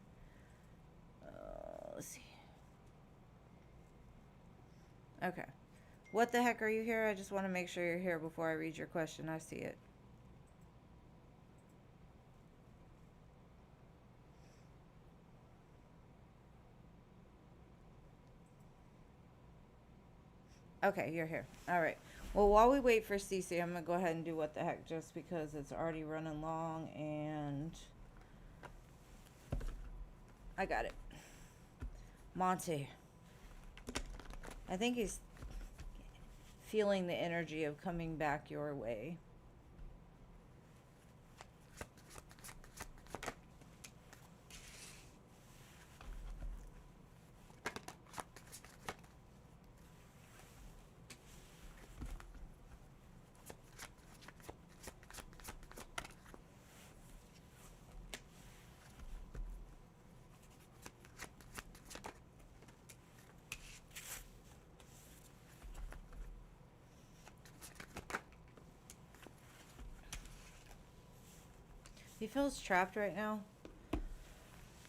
Let's see. Okay. What the heck are you here? I just want to make sure you're here before I read your question. I see it. Okay, you're here. All right. Well, while we wait for Cece, I'm going to go ahead and do what the heck, just because it's already running long, and I got it. Monty. I think he's feeling the energy of coming back your way. He feels trapped right now.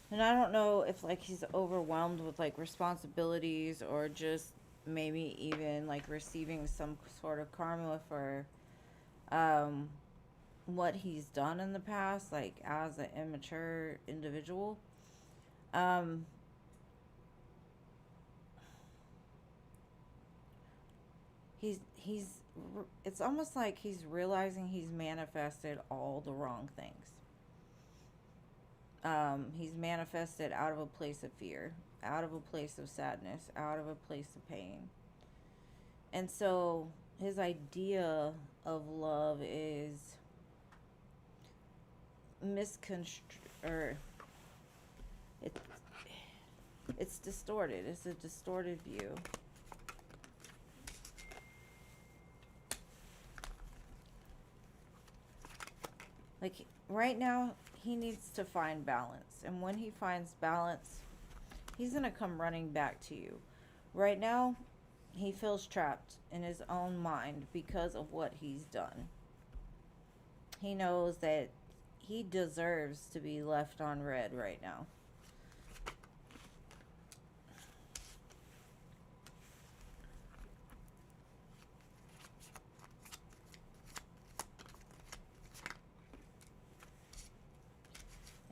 And I don't know if like he's overwhelmed with like responsibilities or just maybe even like receiving some sort of karma for what he's done in the past, like as an immature individual. Um he's it's almost like he's realizing he's manifested all the wrong things. He's manifested out of a place of fear, out of a place of sadness, out of a place of pain. And so his idea of love is or it, it's distorted. It's a distorted view. Like right now, he needs to find balance. And when he finds balance, he's going to come running back to you. Right now, he feels trapped in his own mind because of what he's done. He knows that he deserves to be left on red right now.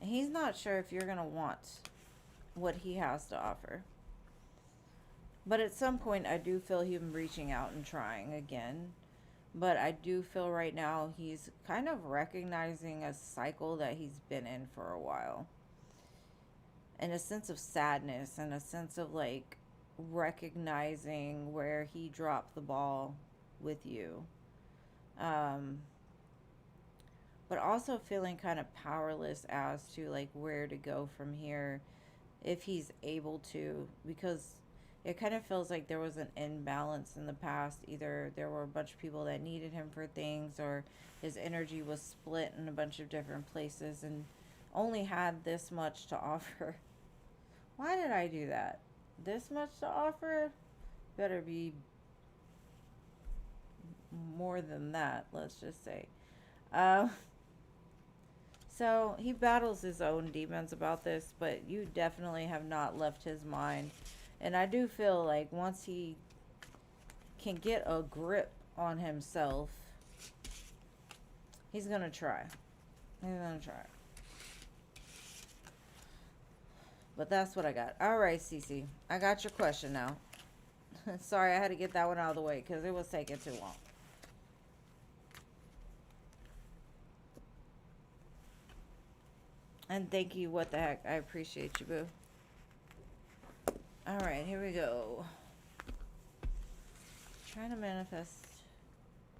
And he's not sure if you're going to want what he has to offer. But at some point, I do feel him reaching out and trying again. But I do feel right now he's kind of recognizing a cycle that he's been in for a while. And a sense of sadness and a sense of like recognizing where he dropped the ball with you. But also feeling kind of powerless as to like where to go from here if he's able to, because it kind of feels like there was an imbalance in the past. Either there were a bunch of people that needed him for things, or his energy was split in a bunch of different places and only had this much to offer. Why did I do that? This much to offer? Better be more than that, let's just say. So he battles his own demons about this, but you definitely have not left his mind. And I do feel like once he can get a grip on himself, he's going to try. He's going to try. But that's what I got. All right, Cece. I got your question now. Sorry, I had to get that one out of the way because it was taking too long. And thank you, what the heck. I appreciate you, boo. Alright, here we go. Trying to manifest.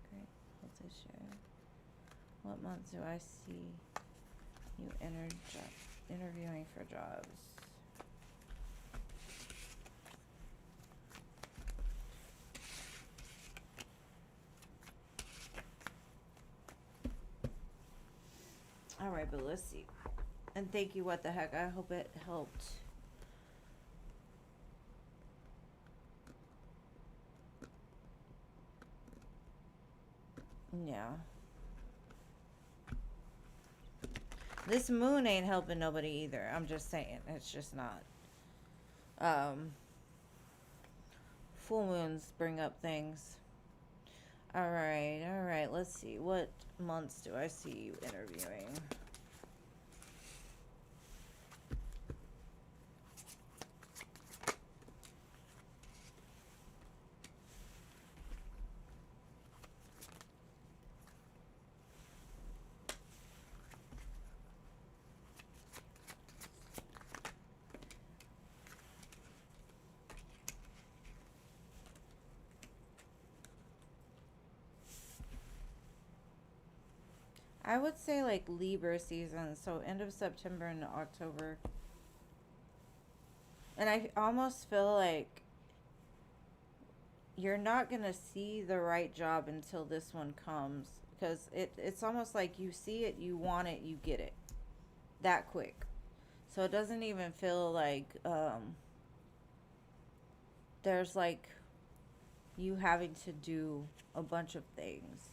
Great. What's this share? What month do I see you interviewing for jobs? Alright, but let's see. And thank you, what the heck. I hope it helped. Yeah. This moon ain't helping nobody either. I'm just saying. It's just not. Full moons bring up things. Alright. Let's see. What months do I see you interviewing? I would say like Libra season, so end of September into October. And I almost feel like you're not going to see the right job until this one comes, because it's almost like you see it, you want it, you get it that quick. So it doesn't even feel like there's like you having to do a bunch of things.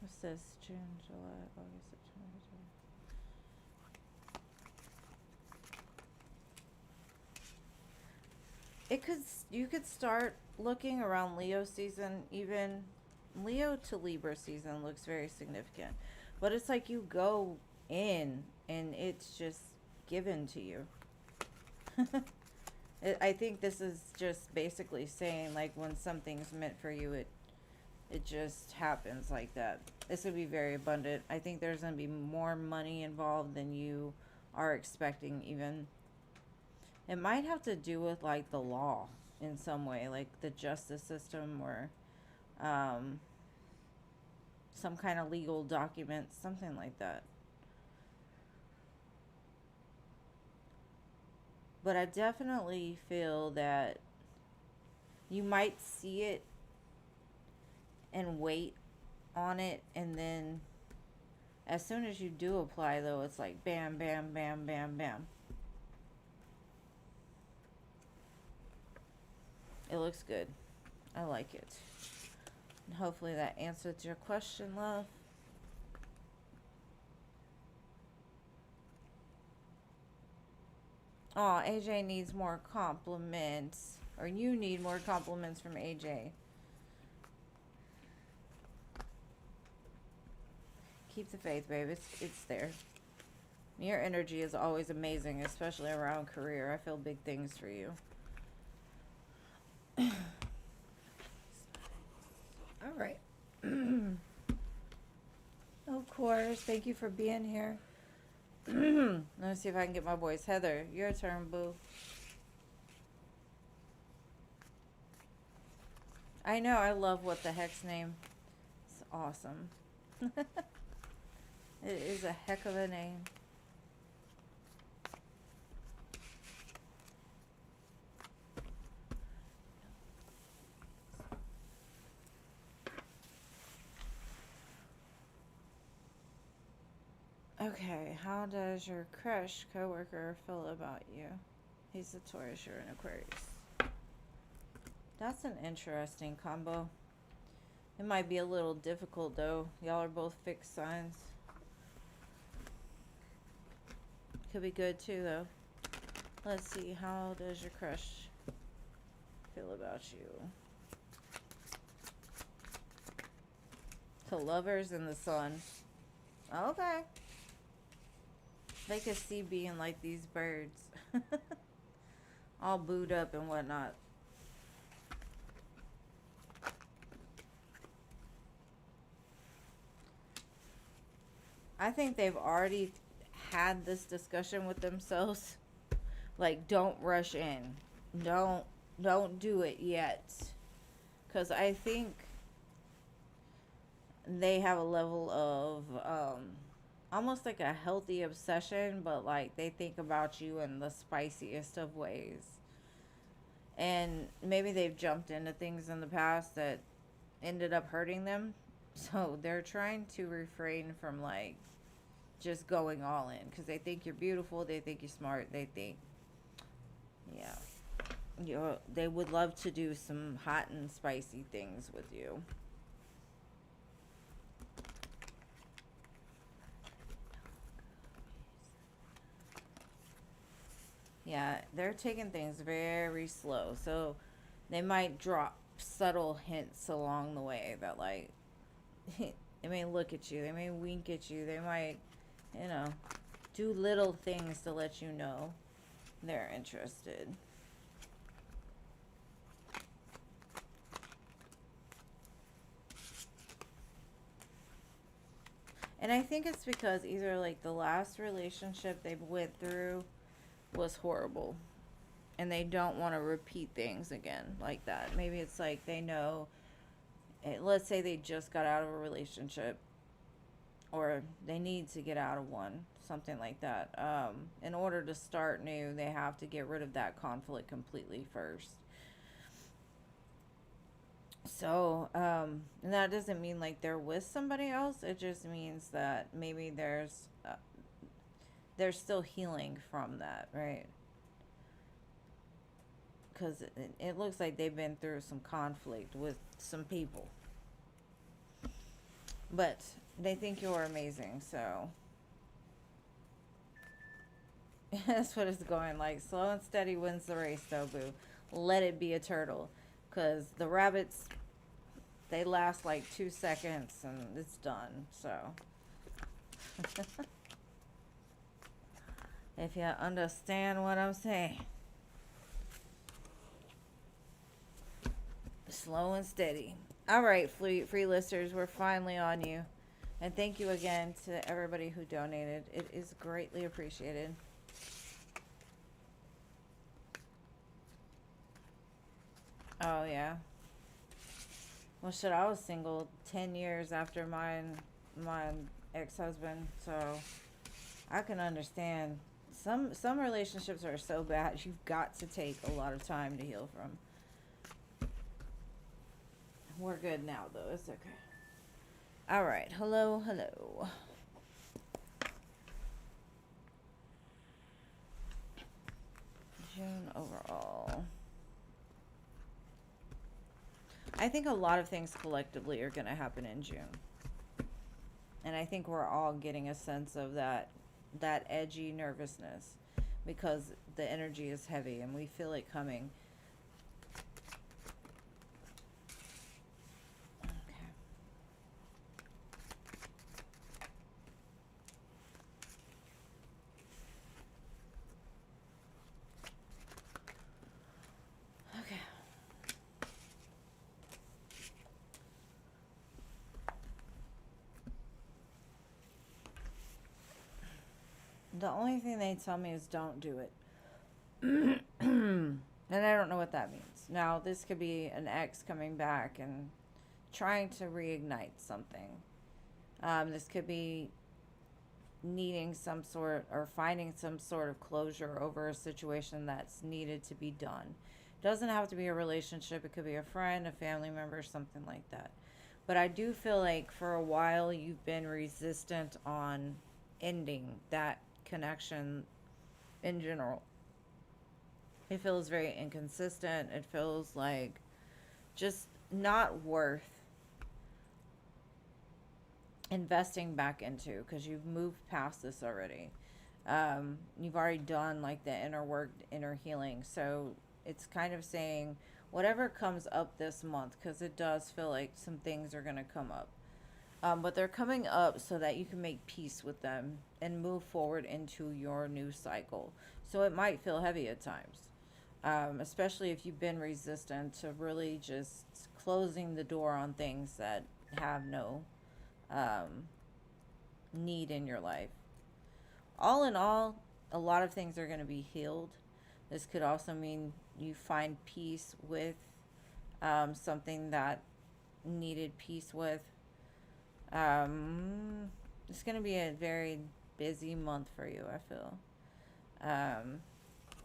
What's this? June, July, August, September, you could start looking around Leo season. Even Leo to Libra season looks very significant, but it's like you go in and it's just given to you. I think this is just basically saying like when something's meant for you, it just happens like that. This would be very abundant. I think there's going to be more money involved than you are expecting even. It might have to do with like the law in some way, like the justice system, or some kind of legal document, something like that. But I definitely feel that you might see it and wait on it, and then as soon as you do apply, though, it's like bam, bam, bam, bam, bam. It looks good. I like it. And hopefully that answered your question, love. Oh, AJ needs more compliments. Or you need more compliments from AJ. Keep the faith, babe. It's there. Your energy is always amazing, especially around career. I feel big things for you. All right. Of course. Thank you for being here. Let me see if I can get my voice. Heather, your turn, boo. I know. I love What the Heck's name. It's awesome. It is a heck of a name. Okay, how does your crush coworker feel about you? He's a Taurus, you're an Aquarius. That's an interesting combo. It might be a little difficult though. Y'all are both fixed signs. Could be good too though. Let's see, how does your crush feel about you? The Lovers and the Sun. Okay. They could see being like these birds. All booed up and whatnot. I think they've already had this discussion with themselves. Like, don't rush in. Don't do it yet. Because I think they have a level of almost like a healthy obsession, but like they think about you in the spiciest of ways. And maybe they've jumped into things in the past that ended up hurting them. So they're trying to refrain from like just going all in, because they think you're beautiful, they think you're smart, they think, yeah, they would love to do some hot and spicy things with you. Yeah, they're taking things very slow, so they might drop subtle hints along the way that like they may look at you, they may wink at you, they might, do little things to let you know they're interested. And I think it's because either like the last relationship they went through was horrible. and they don't want to repeat things again like that. Maybe it's like they know, let's say they just got out of a relationship, or they need to get out of one, something like that. In order to start new, they have to get rid of that conflict completely first. So, and that doesn't mean like they're with somebody else. It just means that maybe they're still healing from that, right? Because it looks like they've been through some conflict with some people. But they think you're amazing, so that's what it's going like. Slow and steady wins the race, though, boo. Let it be a turtle. Because the rabbits, they last like 2 seconds and it's done, so. If you understand what I'm saying. Slow and steady. All right, free listeners, we're finally on you. And thank you again to everybody who donated. It is greatly appreciated. Oh, yeah. Well, shit, I was single 10 years after my ex-husband, so I can understand. Some relationships are so bad, you've got to take a lot of time to heal from. We're good now, though. It's okay. All right. Hello. June overall. I think a lot of things collectively are going to happen in June. And I think we're all getting a sense of that edgy nervousness because the energy is heavy and we feel it coming. The only thing they tell me is don't do it. And I don't know what that means. Now, this could be an ex coming back and trying to reignite something. This could be needing some sort or finding some sort of closure over a situation that's needed to be done. Doesn't have to be a relationship. It could be a friend, a family member, something like that. But I do feel like for a while you've been resistant on ending that connection in general. It feels very inconsistent. It feels like just not worth investing back into because you've moved past this already. You've already done like the inner work, inner healing. So it's kind of saying whatever comes up this month, because it does feel like some things are going to come up. But they're coming up so that you can make peace with them and move forward into your new cycle. So it might feel heavy at times, especially if you've been resistant to really just closing the door on things that have no need in your life. All in all, a lot of things are going to be healed. This could also mean you find peace with something that needed peace with. It's going to be a very busy month for you, I feel.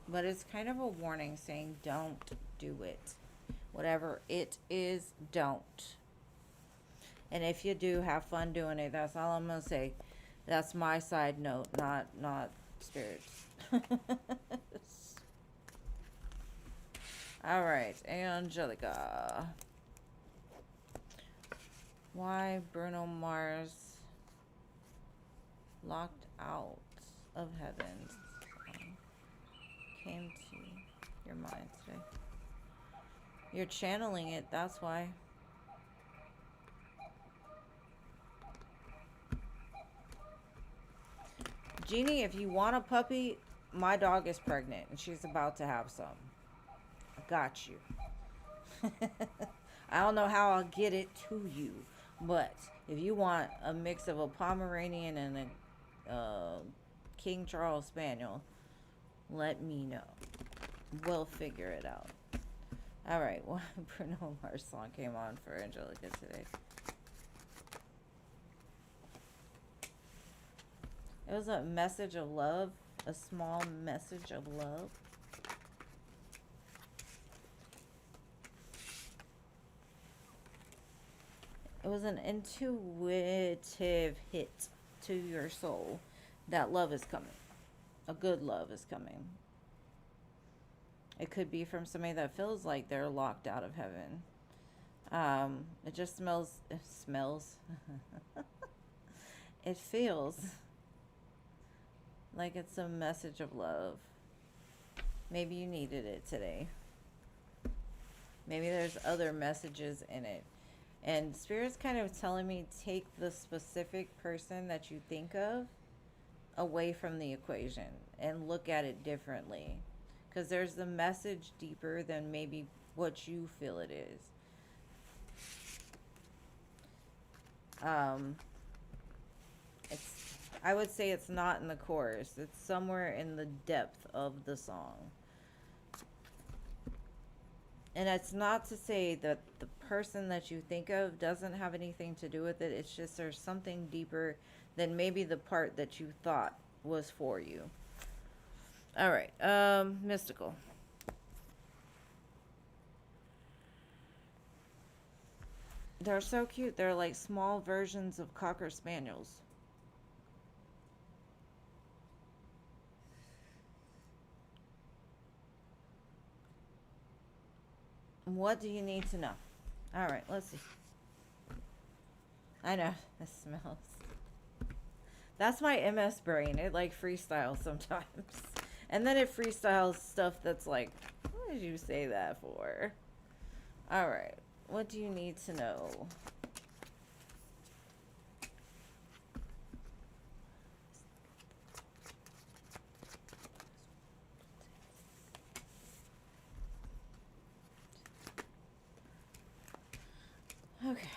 But it's kind of a warning saying don't do it. Whatever it is, don't. And if you do, have fun doing it. That's all I'm going to say. That's my side note, not spirits. All right, Angelica. Why Bruno Mars locked out of heaven came to your mind today? You're channeling it, that's why. Jeannie, if you want a puppy, my dog is pregnant and she's about to have some. I got you. I don't know how I'll get it to you, but if you want a mix of a Pomeranian and a King Charles Spaniel, let me know. we'll figure it out. All right. Well, Bruno Mars song came on for Angelica today. It was a message of love, a small message of love. It was an intuitive hit to your soul that love is coming. A good love is coming. It could be from somebody that feels like they're locked out of heaven. It just smells. It smells. It feels like it's a message of love. Maybe you needed it today. Maybe there's other messages in it. And Spirit's kind of telling me take the specific person that you think of away from the equation and look at it differently. Because there's the message deeper than maybe what you feel it is. I would say it's not in the chorus. It's somewhere in the depth of the song. And it's not to say that the person that you think of doesn't have anything to do with it. It's just there's something deeper than maybe the part that you thought was for you. All right. Mystical. They're so cute. They're like small versions of Cocker Spaniels. What do you need to know? All right, let's see. I know, it smells. That's my MS brain. It like freestyles sometimes. And then it freestyles stuff that's like, what did you say that for? All right, what do you need to know? Okay.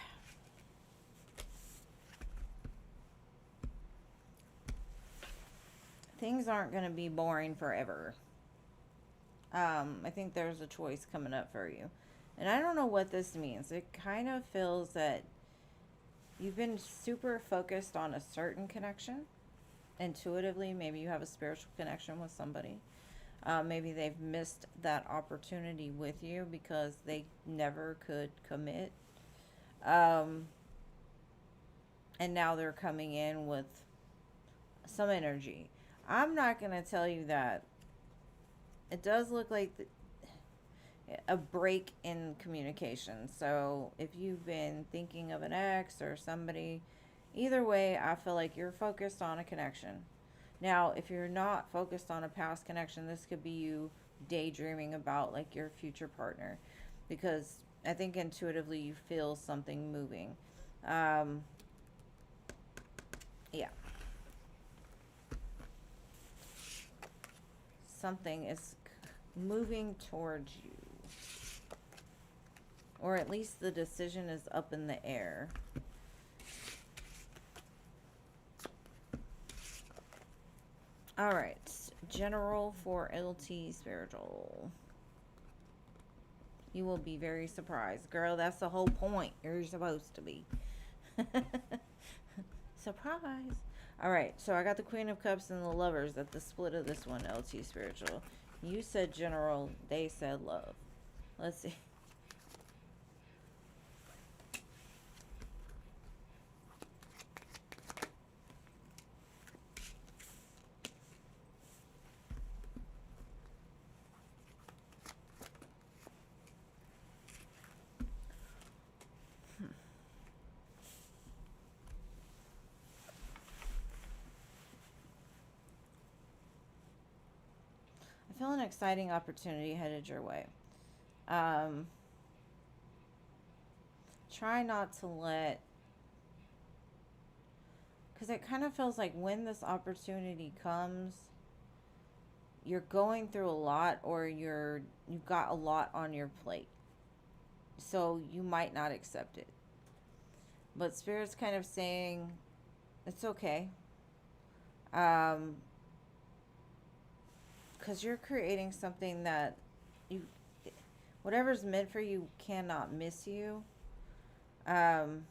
Things aren't going to be boring forever. I think there's a choice coming up for you. And I don't know what this means. It kind of feels that you've been super focused on a certain connection. Intuitively, maybe you have a spiritual connection with somebody. Maybe they've missed that opportunity with you because they never could commit. And now they're coming in with some energy. I'm not going to tell you that. It does look like a break in communication. So if you've been thinking of an ex or somebody, either way, I feel like you're focused on a connection. Now, if you're not focused on a past connection, this could be you daydreaming about like your future partner, because I think intuitively you feel something moving. Yeah. Something is moving towards you. Or at least the decision is up in the air. All right. General for LT Spiritual. You will be very surprised. Girl, that's the whole point. You're supposed to be. Surprise. All right. So I got the Queen of Cups and the Lovers at the split of this one, LT Spiritual. You said general. They said love. Let's see. I feel an exciting opportunity headed your way. Try not to let, because it kind of feels like when this opportunity comes, you're going through a lot, or you've got a lot on your plate. So you might not accept it. But Spirit's kind of saying it's okay. because you're creating something that you, whatever's meant for you cannot miss you. Um,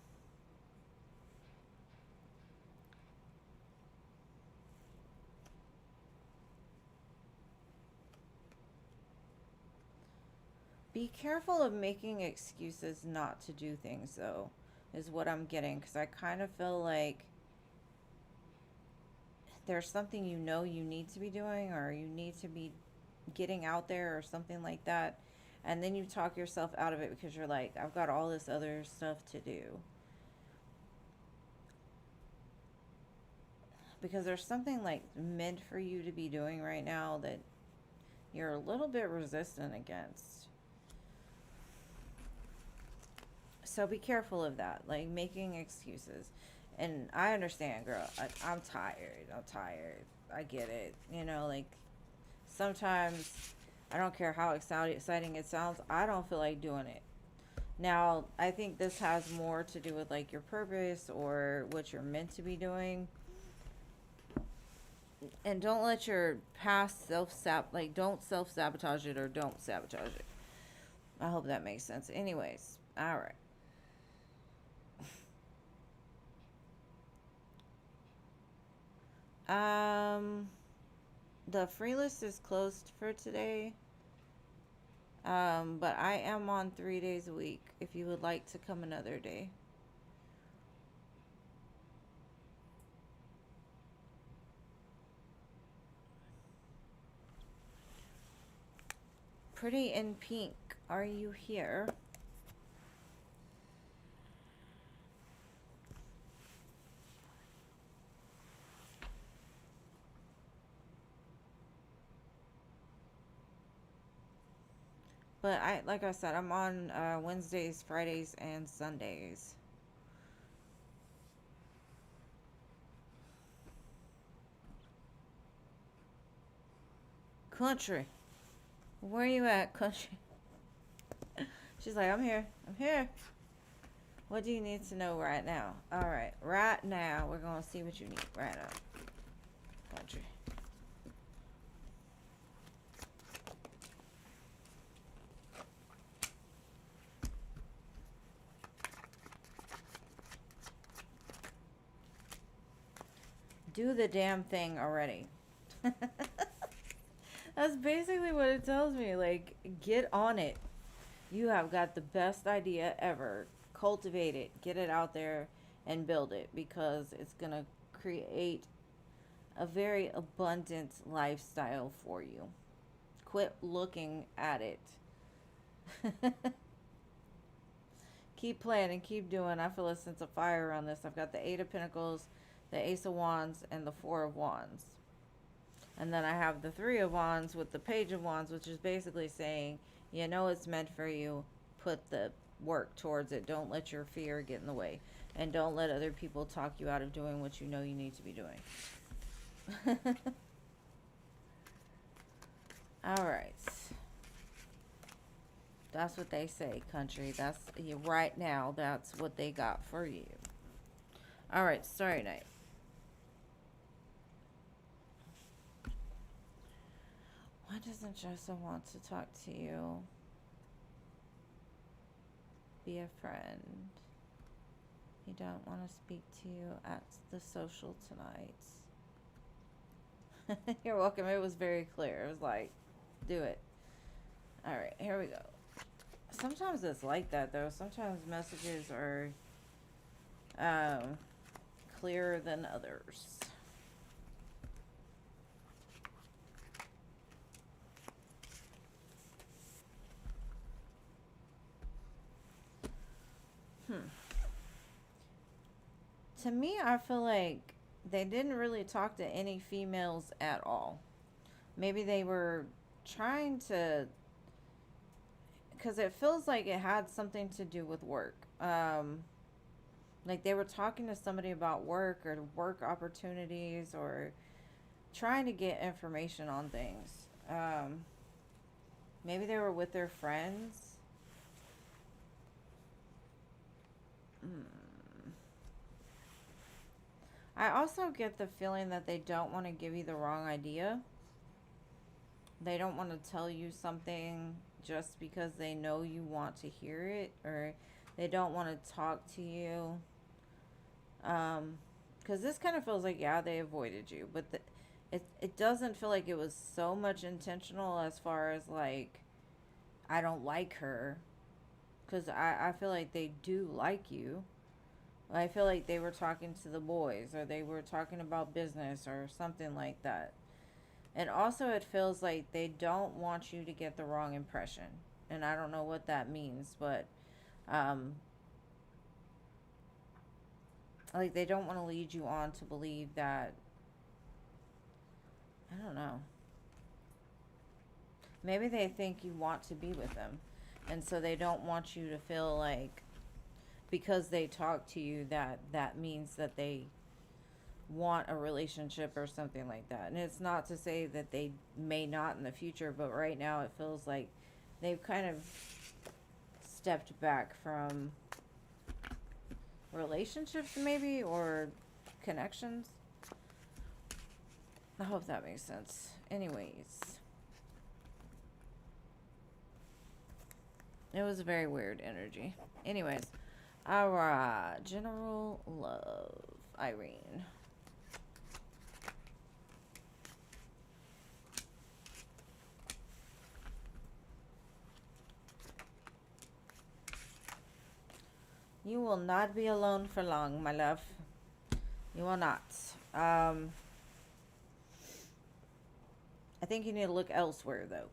be careful of making excuses not to do things, though, is what I'm getting, because I kind of feel like there's something you know you need to be doing, or you need to be getting out there, or something like that. And then you talk yourself out of it because you're like, I've got all this other stuff to do. Because there's something like meant for you to be doing right now that you're a little bit resistant against. So be careful of that, like making excuses. And I understand, girl. I'm tired. I'm tired. I get it. You know, like sometimes I don't care how exciting it sounds, I don't feel like doing it. Now, I think this has more to do with like your purpose or what you're meant to be doing. And don't let your past don't self sabotage it, or don't sabotage it. I hope that makes sense. Anyways, all right. Um, the free list is closed for today. But I am on 3 days a week if you would like to come another day. Pretty in pink, are you here? But like I said, I'm on Wednesdays, Fridays, and Sundays. Country, where you at, country? She's like, I'm here. I'm here. What do you need to know right now? All right, right now we're gonna see what you need right now, country. Do the damn thing already. That's basically what it tells me. Like, get on it. You have got the best idea ever. Cultivate it, get it out there, and build it, because it's going to create a very abundant lifestyle for you. Quit looking at it. Keep playing and keep doing. I feel a sense of fire around this. I've got the Eight of Pentacles, the Ace of Wands, and the Four of Wands. And then I have the Three of Wands with the Page of Wands, which is basically saying, you know it's meant for you. Put the work towards it. Don't let your fear get in the way. And don't let other people talk you out of doing what you know you need to be doing. Alright. That's what they say, country. That's right now. That's what they got for you. Alright, Starry Night. Why doesn't Joseph want to talk to you? Be a friend. He don't want to speak to you at the social tonight. You're welcome. It was very clear. It was like, do it. Alright, here we go. Sometimes it's like that, though. Sometimes messages are clearer than others. To me, I feel like they didn't really talk to any females at all. Maybe they were trying to, because it feels like it had something to do with work. Like they were talking to somebody about work or work opportunities, or trying to get information on things. Maybe they were with their friends. I also get the feeling that they don't want to give you the wrong idea. They don't want to tell you something just because they know you want to hear it, or they don't want to talk to you. Because this kind of feels like, yeah, they avoided you, but it doesn't feel like it was so much intentional as far as like, I don't like her. Because I feel like they do like you. I feel like they were talking to the boys, or they were talking about business or something like that. And also, it feels like they don't want you to get the wrong impression. And I don't know what that means, but um, like they don't want to lead you on to believe that, I don't know. Maybe they think you want to be with them. And so they don't want you to feel like because they talk to you that means that they want a relationship or something like that. And it's not to say that they may not in the future, but right now it feels like they've kind of stepped back from relationships maybe, or connections. I hope that makes sense. Anyways, it was a very weird energy. Anyways, alright, general love, Irene. You will not be alone for long, my love. You will not. I think you need to look elsewhere, though.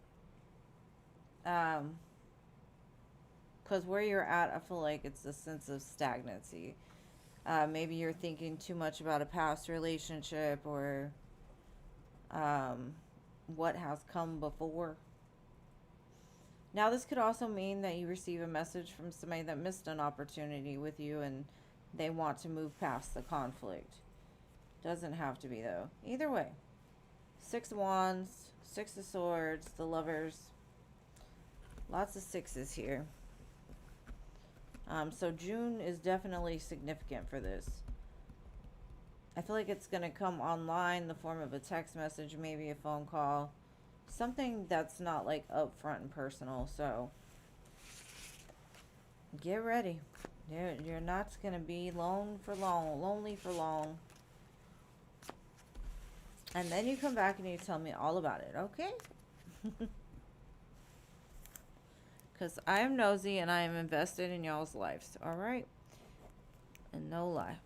Because where you're at, I feel like it's a sense of stagnancy. Maybe you're thinking too much about a past relationship, or what has come before. Now, this could also mean that you receive a message from somebody that missed an opportunity with you and they want to move past the conflict. Doesn't have to be, though. Either way. 6 of Wands, 6 of Swords, the Lovers. Lots of sixes here. So June is definitely significant for this. I feel like it's going to come online in the form of a text message, maybe a phone call. Something that's not like upfront and personal. So get ready. You're not going to be lonely for long. And then you come back and you tell me all about it, okay? Because I am nosy and I am invested in y'all's lives, alright? And no lie.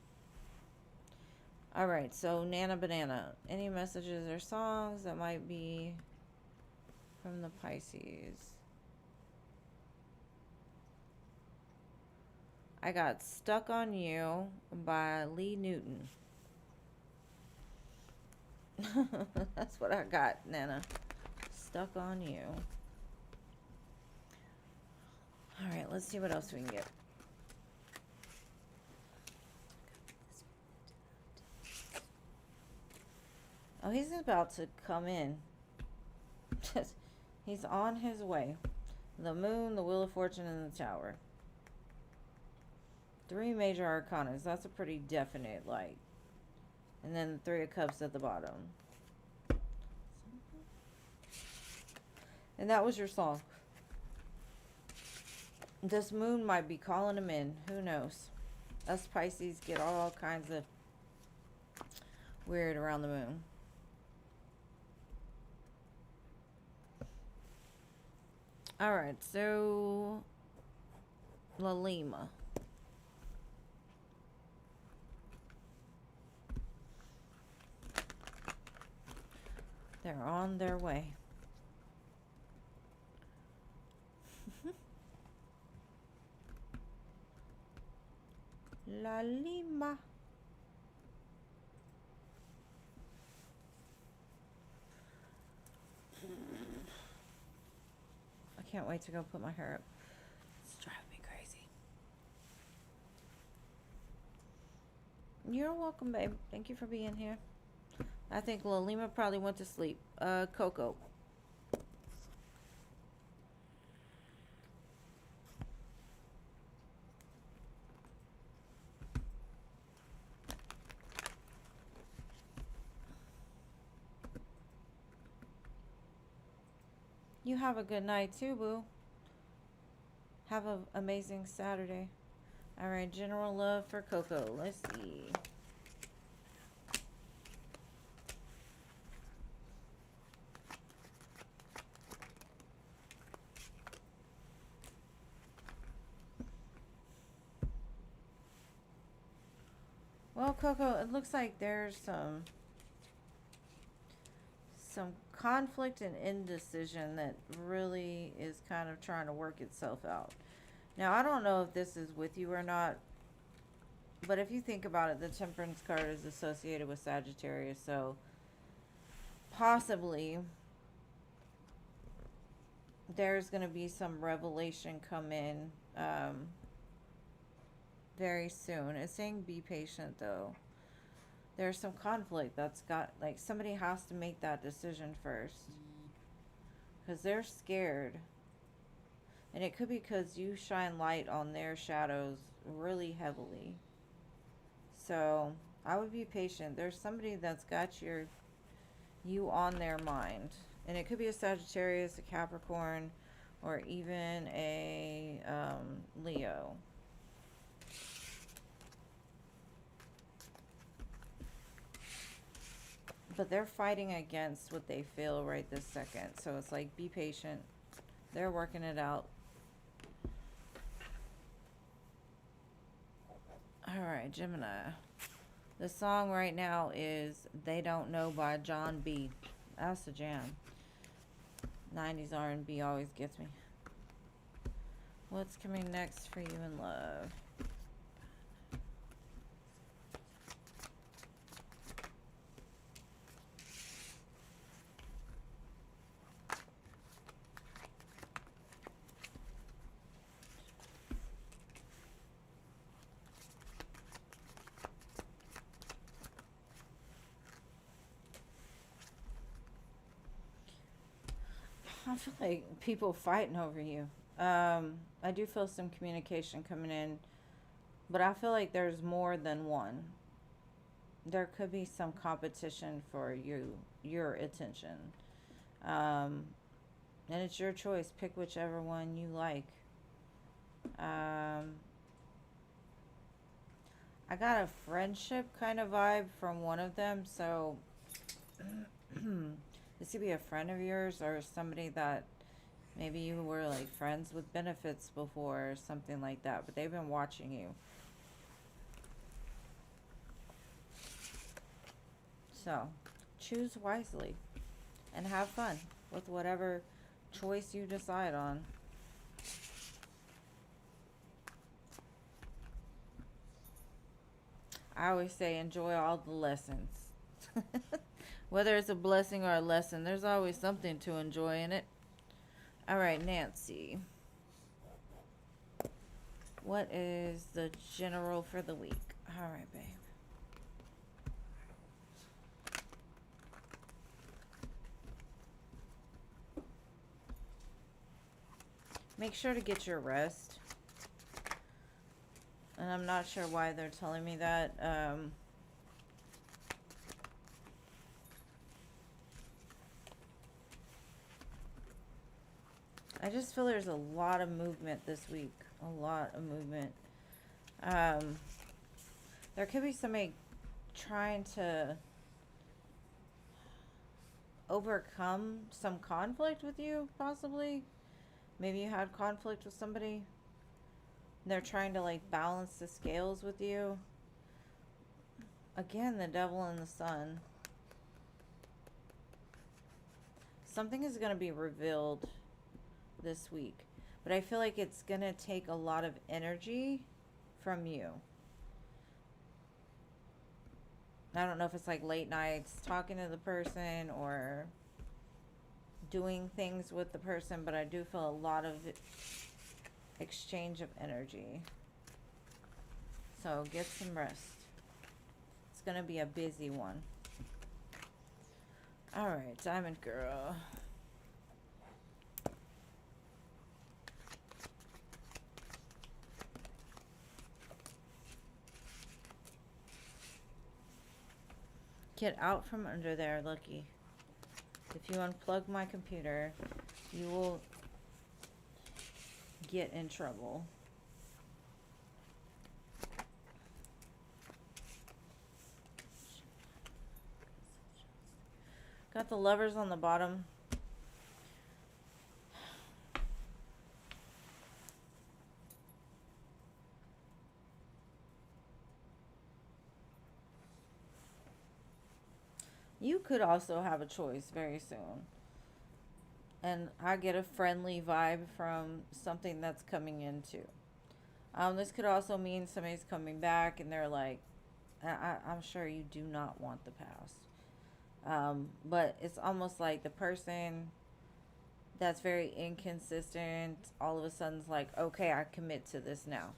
Alright, so Nana Banana. Any messages or songs that might be from the Pisces? I got Stuck on You by Lee Newton. That's what I got, Nana. Stuck on You. Alright, let's see what else we can get. Oh, he's about to come in. He's on his way. The Moon, the Wheel of Fortune, and the Tower. 3 major arcanas. That's a pretty definite, like. And then the 3 of Cups at the bottom. And that was your song. This moon might be calling him in. Who knows? Us Pisces get all kinds of weird around the moon. Alright, so Lalima. They're on their way. Lalima. I can't wait to go put my hair up. It's driving me crazy. You're welcome, babe. Thank you for being here. I think Lalima probably went to sleep. Coco. You have a good night too, boo. Have an amazing Saturday. All right, general love for Coco. Let's see. Well, Coco, it looks like there's some conflict and indecision that really is kind of trying to work itself out. Now, I don't know if this is with you or not, but if you think about it, the Temperance card is associated with Sagittarius, so possibly there's going to be some revelation come in very soon. It's saying be patient, though. There's some conflict that's got, like, somebody has to make that decision first. Because they're scared. And it could be because you shine light on their shadows really heavily. So, I would be patient. There's somebody that's got you on their mind. And it could be a Sagittarius, a Capricorn, or even a Leo. But they're fighting against what they feel right this second. So it's like, be patient. They're working it out. Alright, Gemini. The song right now is They Don't Know by John B. That's the jam. 90s R&B always gets me. What's coming next for you in love? I feel like people fighting over you. I do feel some communication coming in, but I feel like there's more than one. There could be some competition for your attention. And it's your choice. Pick whichever one you like. I got a friendship kind of vibe from one of them, so this could be a friend of yours or somebody that maybe you were like friends with benefits before or something like that, but they've been watching you. So, choose wisely and have fun with whatever choice you decide on. I always say enjoy all the lessons. Whether it's a blessing or a lesson, there's always something to enjoy in it. All right, Nancy. What is the general for the week? All right, babe. Make sure to get your rest. And I'm not sure why they're telling me that. I just feel there's a lot of movement this week. A lot of movement. There could be somebody trying to overcome some conflict with you, possibly. Maybe you had conflict with somebody. They're trying to like balance the scales with you. Again, the devil and the sun. Something is going to be revealed this week. But I feel like it's going to take a lot of energy from you. I don't know if it's like late nights talking to the person or doing things with the person, but I do feel a lot of exchange of energy. So get some rest. It's going to be a busy one. All right, Diamond Girl. Get out from under there, Lucky. If you unplug my computer, You will get in trouble. Got the Lovers on the bottom. You could also have a choice very soon. And I get a friendly vibe from something that's coming in too. This could also mean somebody's coming back and they're like, I'm sure you do not want the past. But it's almost like the person that's very inconsistent all of a sudden's like, okay, I commit to this now.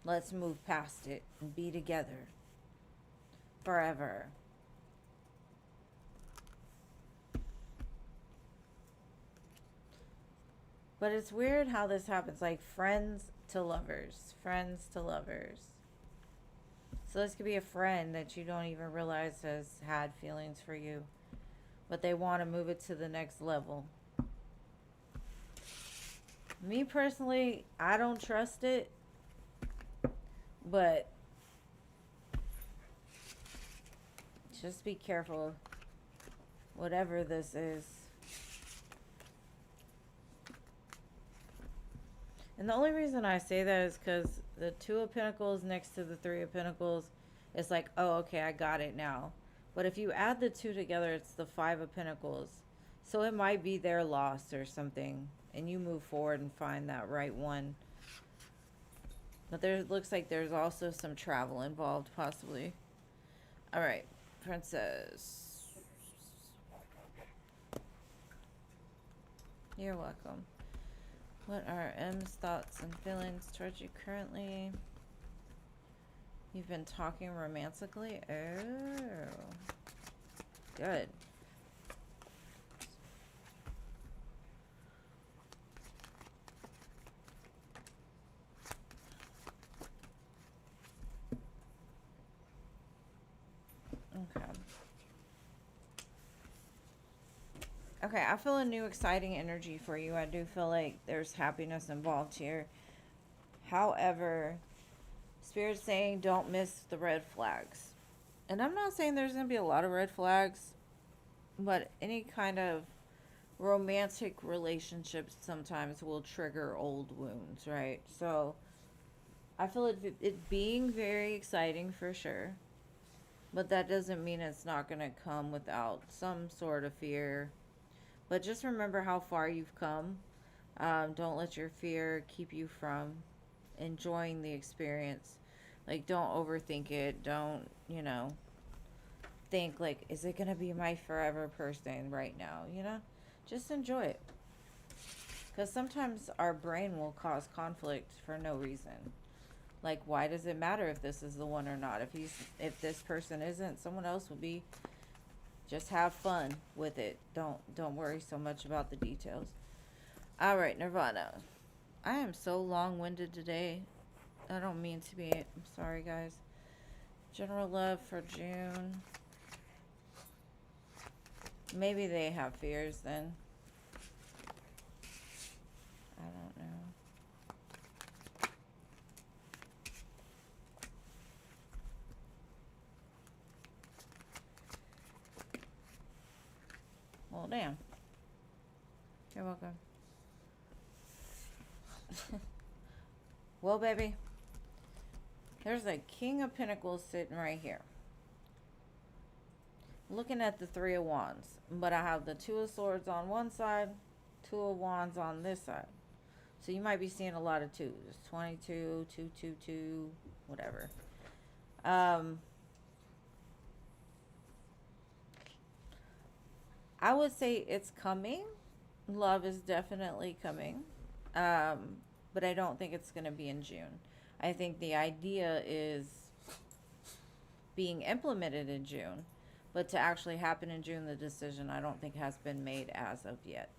Let's move past it and be together forever. But it's weird how this happens, like friends to lovers, friends to lovers. So this could be a friend that you don't even realize has had feelings for you, but they want to move it to the next level. Me personally, I don't trust it, but just be careful, whatever this is. And the only reason I say that is because the Two of Pentacles next to the Three of Pentacles, it's like, oh, okay, I got it now. But if you add the two together, it's the Five of Pentacles. So it might be their loss or something. And you move forward and find that right one. But there looks like there's also some travel involved, possibly. All right, Princess. You're welcome. What are M's thoughts and feelings towards you currently? You've been talking romantically? Oh. Good. Okay. Okay, I feel a new exciting energy for you. I do feel like there's happiness involved here. However, Spirit's saying don't miss the red flags. And I'm not saying there's going to be a lot of red flags, but any kind of romantic relationships sometimes will trigger old wounds, right? So I feel it being very exciting for sure, but that doesn't mean it's not going to come without some sort of fear. But just remember how far you've come. Don't let your fear keep you from enjoying the experience. Like, don't overthink it. Don't, think like, is it going to be my forever person right now? Just enjoy it. Because sometimes our brain will cause conflict for no reason. Like, why does it matter if this is the one or not? If this person isn't, someone else will be. Just have fun with it. Don't worry so much about the details. All right, Nirvana. I am so long-winded today. I don't mean to be. I'm sorry, guys. General love for June. Maybe they have fears then. I don't know. Well, damn. You're welcome. Well, baby. There's a King of Pentacles sitting right here. Looking at the Three of Wands. But I have the Two of Swords on one side, Two of Wands on this side. So you might be seeing a lot of twos. 22, 222, whatever. I would say it's coming. Love is definitely coming. But I don't think it's going to be in June. I think the idea is being implemented in June. But to actually happen in June, the decision I don't think has been made as of yet.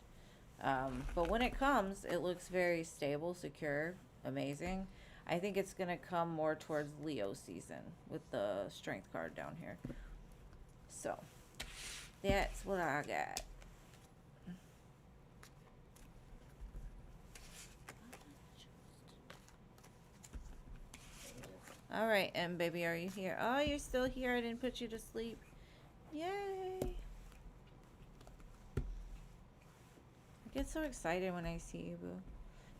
But when it comes, it looks very stable, secure, amazing. I think it's going to come more towards Leo season with the Strength card down here. So, that's what I got. All right, M baby, are you here? Oh, you're still here. I didn't put you to sleep. Yay. I get so excited when I see you, boo.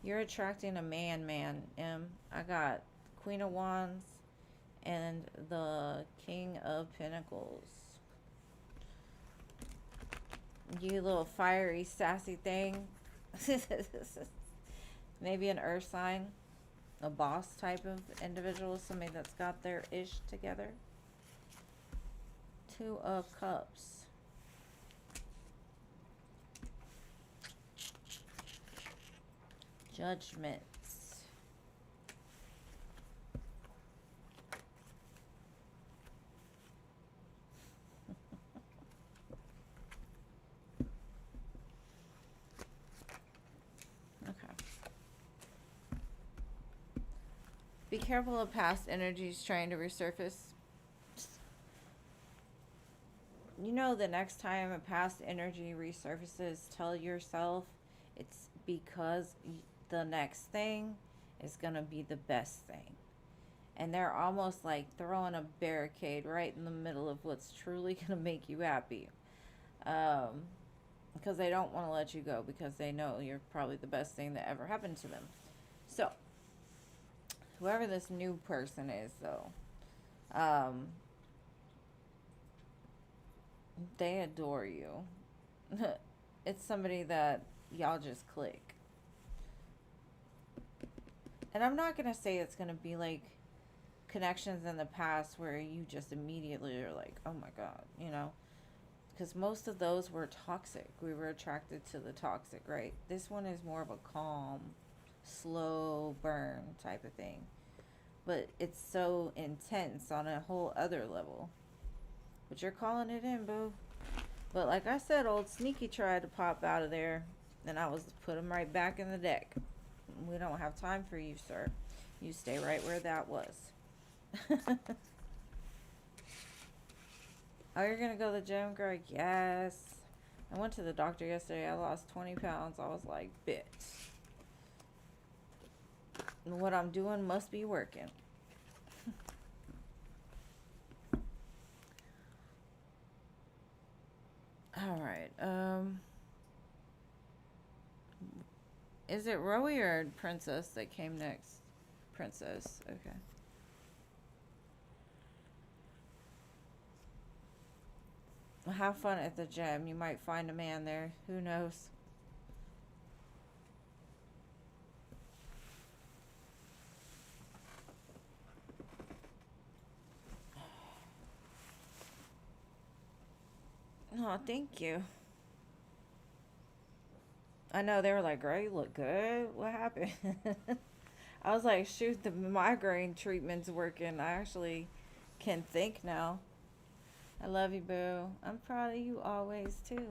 You're attracting a man, M. I got Queen of Wands and the King of Pentacles. You little fiery, sassy thing. Maybe an earth sign. A boss type of individual. Somebody that's got their ish together. Two of Cups. Judgments. Okay. Be careful of past energies trying to resurface. You know, the next time a past energy resurfaces, tell yourself it's because the next thing is going to be the best thing. And they're almost like throwing a barricade right in the middle of what's truly going to make you happy. Because they don't want to let you go because they know you're probably the best thing that ever happened to them. So, whoever this new person is, though, they adore you. It's somebody that y'all just click. And I'm not going to say it's going to be like connections in the past where you just immediately are like, oh my God, you know. Because most of those were toxic. We were attracted to the toxic, right? This one is more of a calm, slow burn type of thing. But it's so intense on a whole other level. But you're calling it in, boo. But like I said, old Sneaky tried to pop out of there. And I was put him right back in the deck. We don't have time for you, sir. You stay right where that was. Oh, you're going to go to the gym, Greg? Yes. I went to the doctor yesterday. I lost 20 pounds. I was like, bitch. What I'm doing must be working. All right. Is it Rowie or Princess that came next? Princess. Okay. Well, have fun at the gym. You might find a man there. Who knows? Oh, thank you. I know, they were like, girl, you look good. What happened? I was like, shoot, the migraine treatment's working. I actually can think now. I love you, boo. I'm proud of you always, too.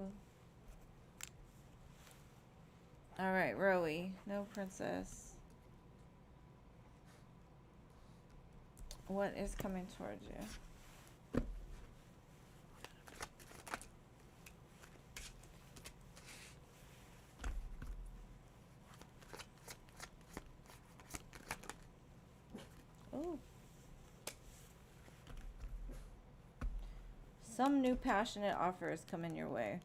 All right, Rowie. No princess. What is coming towards you? Oh. Some new passionate offer is coming your way.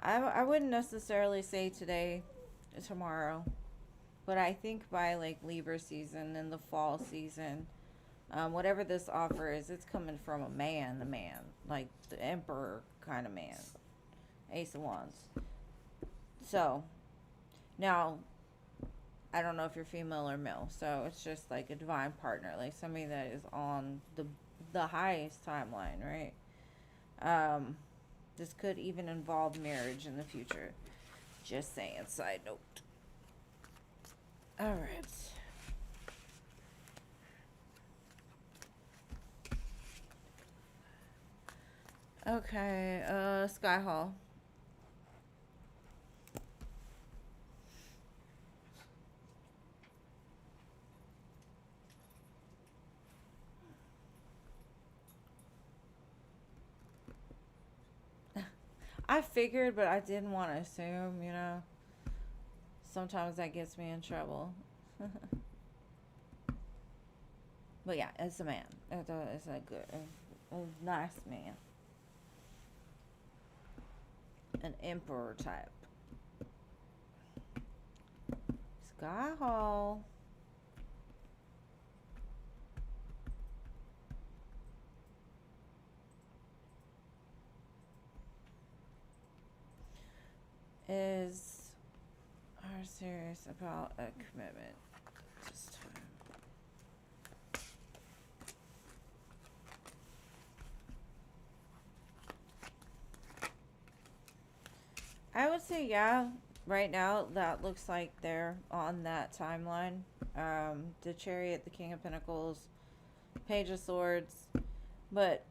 I wouldn't necessarily say today, tomorrow, but I think by like Libra season and the fall season, whatever this offer is, it's coming from a man, like the emperor kind of man, Ace of Wands. So, now, I don't know if you're female or male, so it's just like a divine partner, like somebody that is on the highest timeline, right? This could even involve marriage in the future. Just saying, side note. All right. Okay, Sky Hall. I figured, but I didn't want to assume, you know. Sometimes that gets me in trouble. But yeah, it's a man. It's a good, a nice man. An emperor type. Sky Hall. Is are serious about a commitment this time. I would say yeah. Right now, that looks like they're on that timeline. The Chariot, the King of Pentacles, Page of Swords, but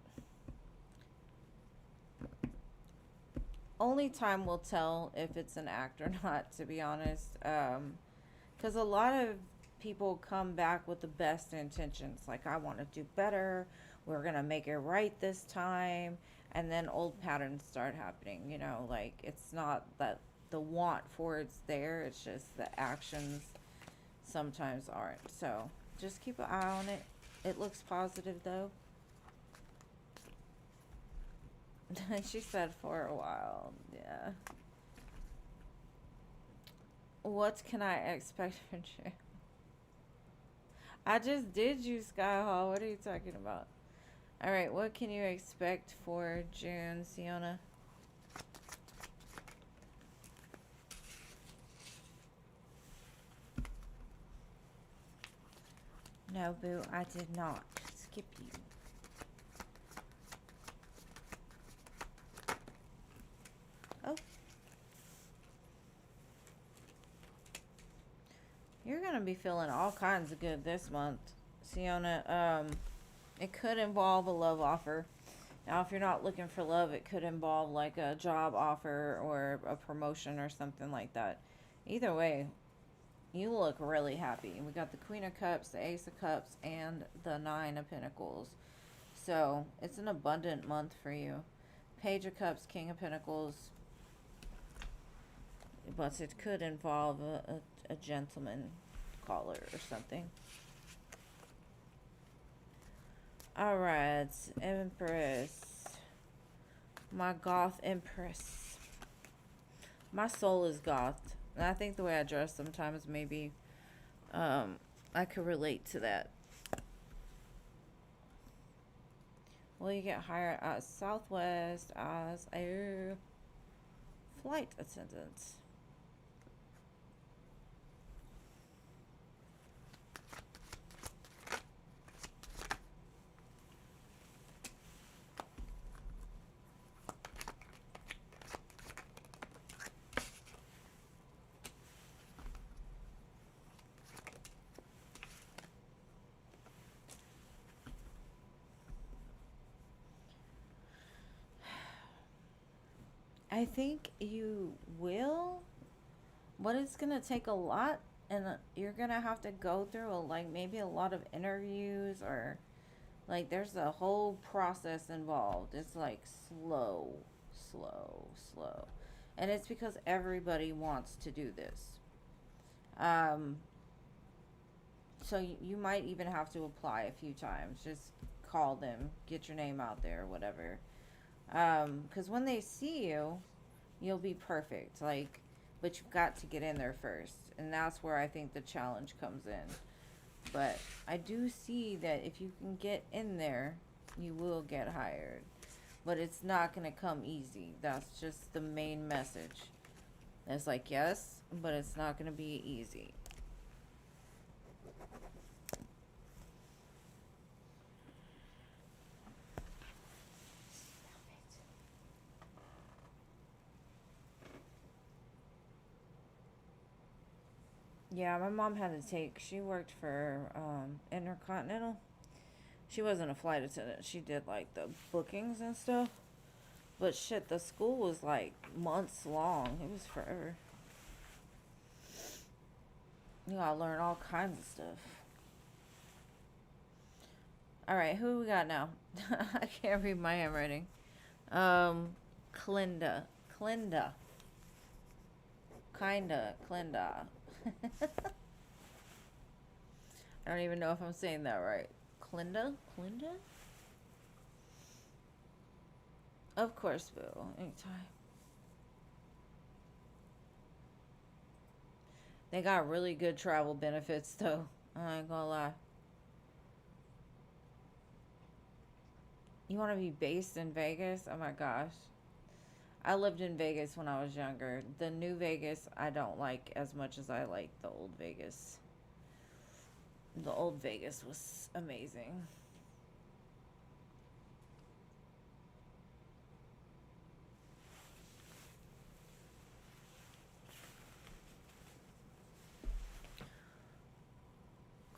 only time will tell if it's an act or not, to be honest. Because a lot of people come back with the best intentions, like, I want to do better, we're going to make it right this time, and then old patterns start happening, you know, like, it's not that the want for it's there, it's just the actions sometimes aren't. So just keep an eye on it. It looks positive though. She said for a while. Yeah. What can I expect from you? I just did you, Sky Hall. What are you talking about? Alright, what can you expect for June, Siona? No, boo, I did not skip you. Oh. You're gonna be feeling all kinds of good this month, Siona. It could involve a love offer. Now, if you're not looking for love, it could involve like a job offer or a promotion or something like that. Either way, you look really happy. We got the Queen of Cups, the Ace of Cups, and the Nine of Pentacles. So, it's an abundant month for you. Page of Cups, King of Pentacles. But it could involve a gentleman caller or something. Alright, Empress. My goth Empress. My soul is goth. And I think the way I dress sometimes maybe I could relate to that. Will you get hired at Southwest as a flight attendant? I think you will, but it's gonna take a lot, and you're gonna have to go through like maybe a lot of interviews, or like there's a whole process involved. It's like slow, slow, slow, and it's because everybody wants to do this. Um, so you might even have to apply a few times. Just call them, get your name out there, whatever. Because when they see you, you'll be perfect. Like, but you've got to get in there first, and that's where I think the challenge comes in. But I do see that if you can get in there, you will get hired. But it's not gonna come easy. That's just the main message. It's like, yes, but it's not gonna be easy. Yeah, my mom had to take, she worked for Intercontinental. She wasn't a flight attendant. She did like the bookings and stuff. But shit, the school was like months long. It was forever. You gotta learn all kinds of stuff. Alright, who we got now? I can't read my handwriting. Clinda. Clinda. Kinda. Clinda. I don't even know if I'm saying that right. Clinda? Clinda? Of course, Boo. Anytime. They got really good travel benefits, though. I ain't gonna lie. You want to be based in Vegas? Oh my gosh. I lived in Vegas when I was younger. The new Vegas, I don't like as much as I like the old Vegas. The old Vegas was amazing.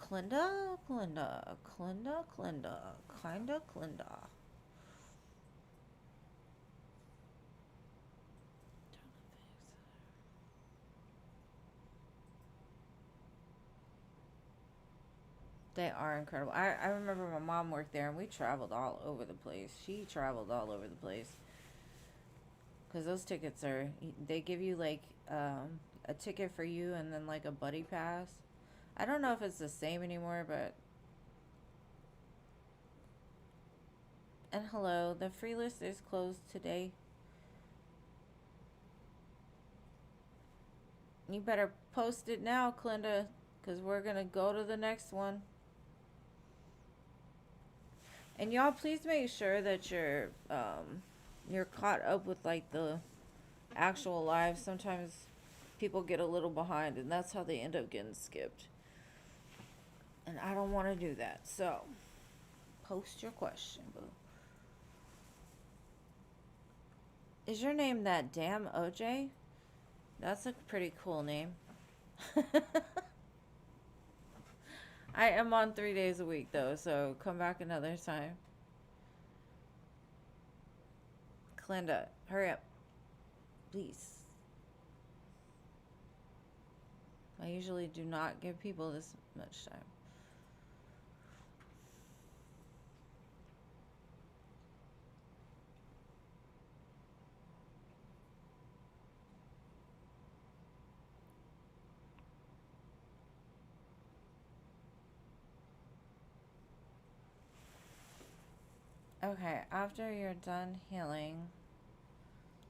Clinda, Clinda, Clinda, Clinda, kinda Clinda. They are incredible. I remember my mom worked there and we traveled all over the place. She traveled all over the place. Because those tickets are, they give you like a ticket for you and then like a buddy pass. I don't know if it's the same anymore, but. And hello, the free list is closed today. You better post it now, Clinda, because we're going to go to the next one. And y'all, please make sure that you're caught up with like the actual live. Sometimes people get a little behind, and that's how they end up getting skipped. And I don't want to do that. So, post your question, boo. Is your name that damn OJ? That's a pretty cool name. I am on 3 days a week though, so come back another time. Clinda, hurry up. Please. I usually do not give people this much time. Okay, after you're done healing,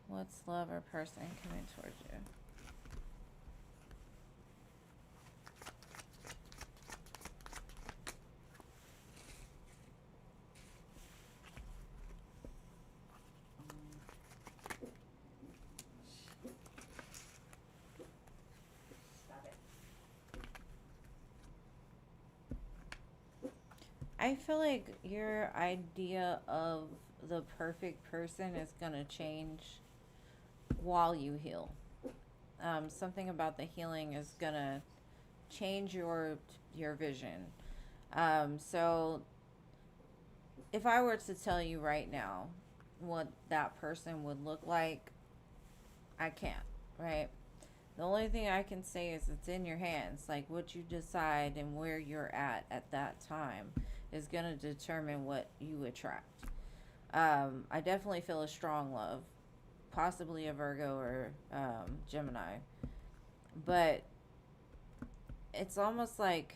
what's love or person coming towards you? Stop it. I feel like your idea of the perfect person is going to change while you heal. Something about the healing is going to change your vision. So if I were to tell you right now what that person would look like, I can't, right? The only thing I can say is it's in your hands. Like what you decide and where you're at that time is going to determine what you attract. I definitely feel a strong love, possibly a Virgo or Gemini. But it's almost like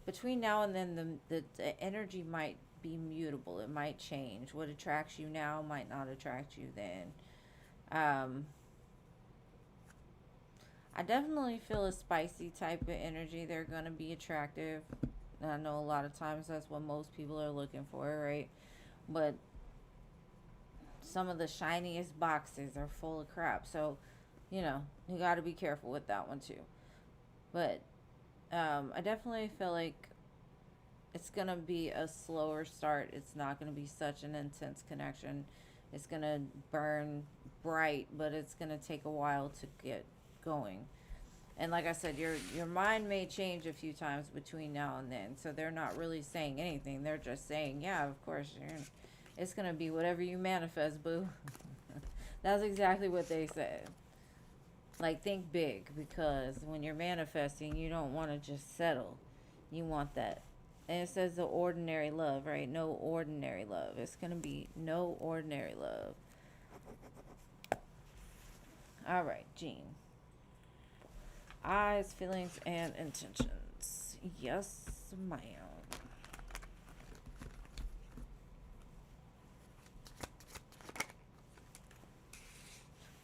between now and then the energy might be mutable. It might change. What attracts you now might not attract you then. I definitely feel a spicy type of energy. They're going to be attractive. I know a lot of times that's what most people are looking for, right? But some of the shiniest boxes are full of crap. So, you know, you got to be careful with that one too. But I definitely feel like it's going to be a slower start. It's not going to be such an intense connection. It's going to burn bright, but it's going to take a while to get going. And like I said, your mind may change a few times between now and then. So they're not really saying anything. They're just saying, yeah, of course, it's going to be whatever you manifest, boo. That's exactly what they said. Like, think big, because when you're manifesting, you don't want to just settle. You want that. And it says the ordinary love, right? No ordinary love. It's going to be no ordinary love. All right, Jean. Eyes, feelings, and intentions. Yes, ma'am.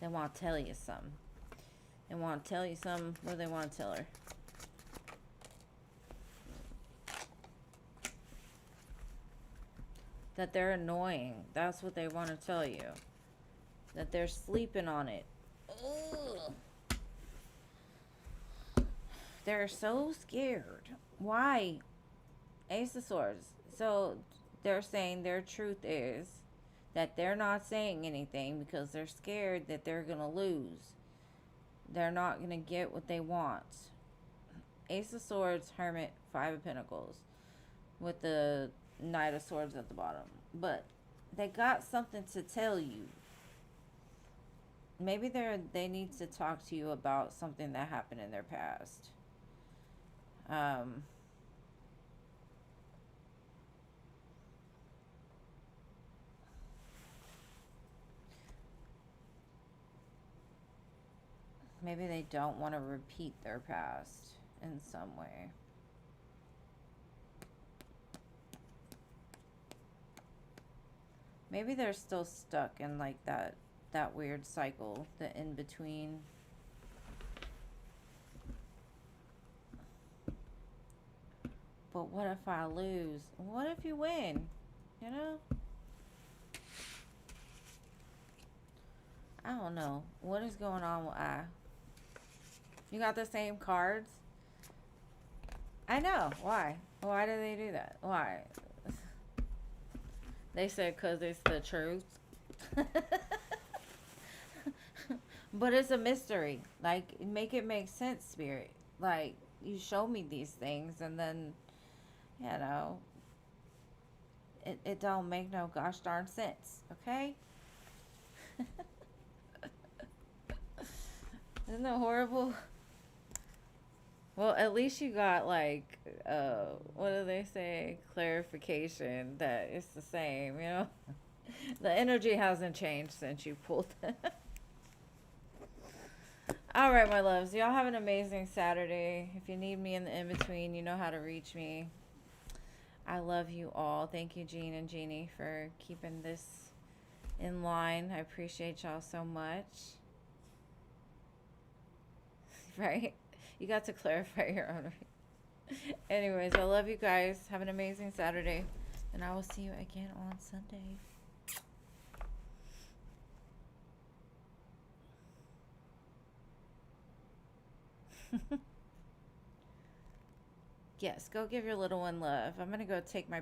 They want to tell you something. They want to tell you something. What do they want to tell her? That they're annoying. That's what they want to tell you. That they're sleeping on it. Ugh. They're so scared. Why? Ace of Swords. So they're saying their truth is that they're not saying anything because they're scared that they're going to lose. They're not going to get what they want. Ace of Swords, Hermit, Five of Pentacles. With the Knight of Swords at the bottom. But they got something to tell you. Maybe they need to talk to you about something that happened in their past. Maybe they don't want to repeat their past in some way. Maybe they're still stuck in like that weird cycle, the in-between. But what if I lose? What if you win? You know? I don't know. What is going on with I? You got the same cards? I know. Why? Why do they do that? Why? They said because it's the truth. But it's a mystery. Like, make it make sense, Spirit. Like, you show me these things and then, you know, it don't make no gosh darn sense. Okay? Isn't that horrible? Well, at least you got, like, what do they say? Clarification that it's the same, you know? The energy hasn't changed since you pulled it. All right, my loves. Y'all have an amazing Saturday. If you need me in the in-between, you know how to reach me. I love you all. Thank you, Jean and Jeannie, for keeping this in line. I appreciate y'all so much. Right? You got to clarify your own. Anyways, I love you guys. Have an amazing Saturday. And I will see you again on Sunday. Yes, go give your little one love. I'm going to go take my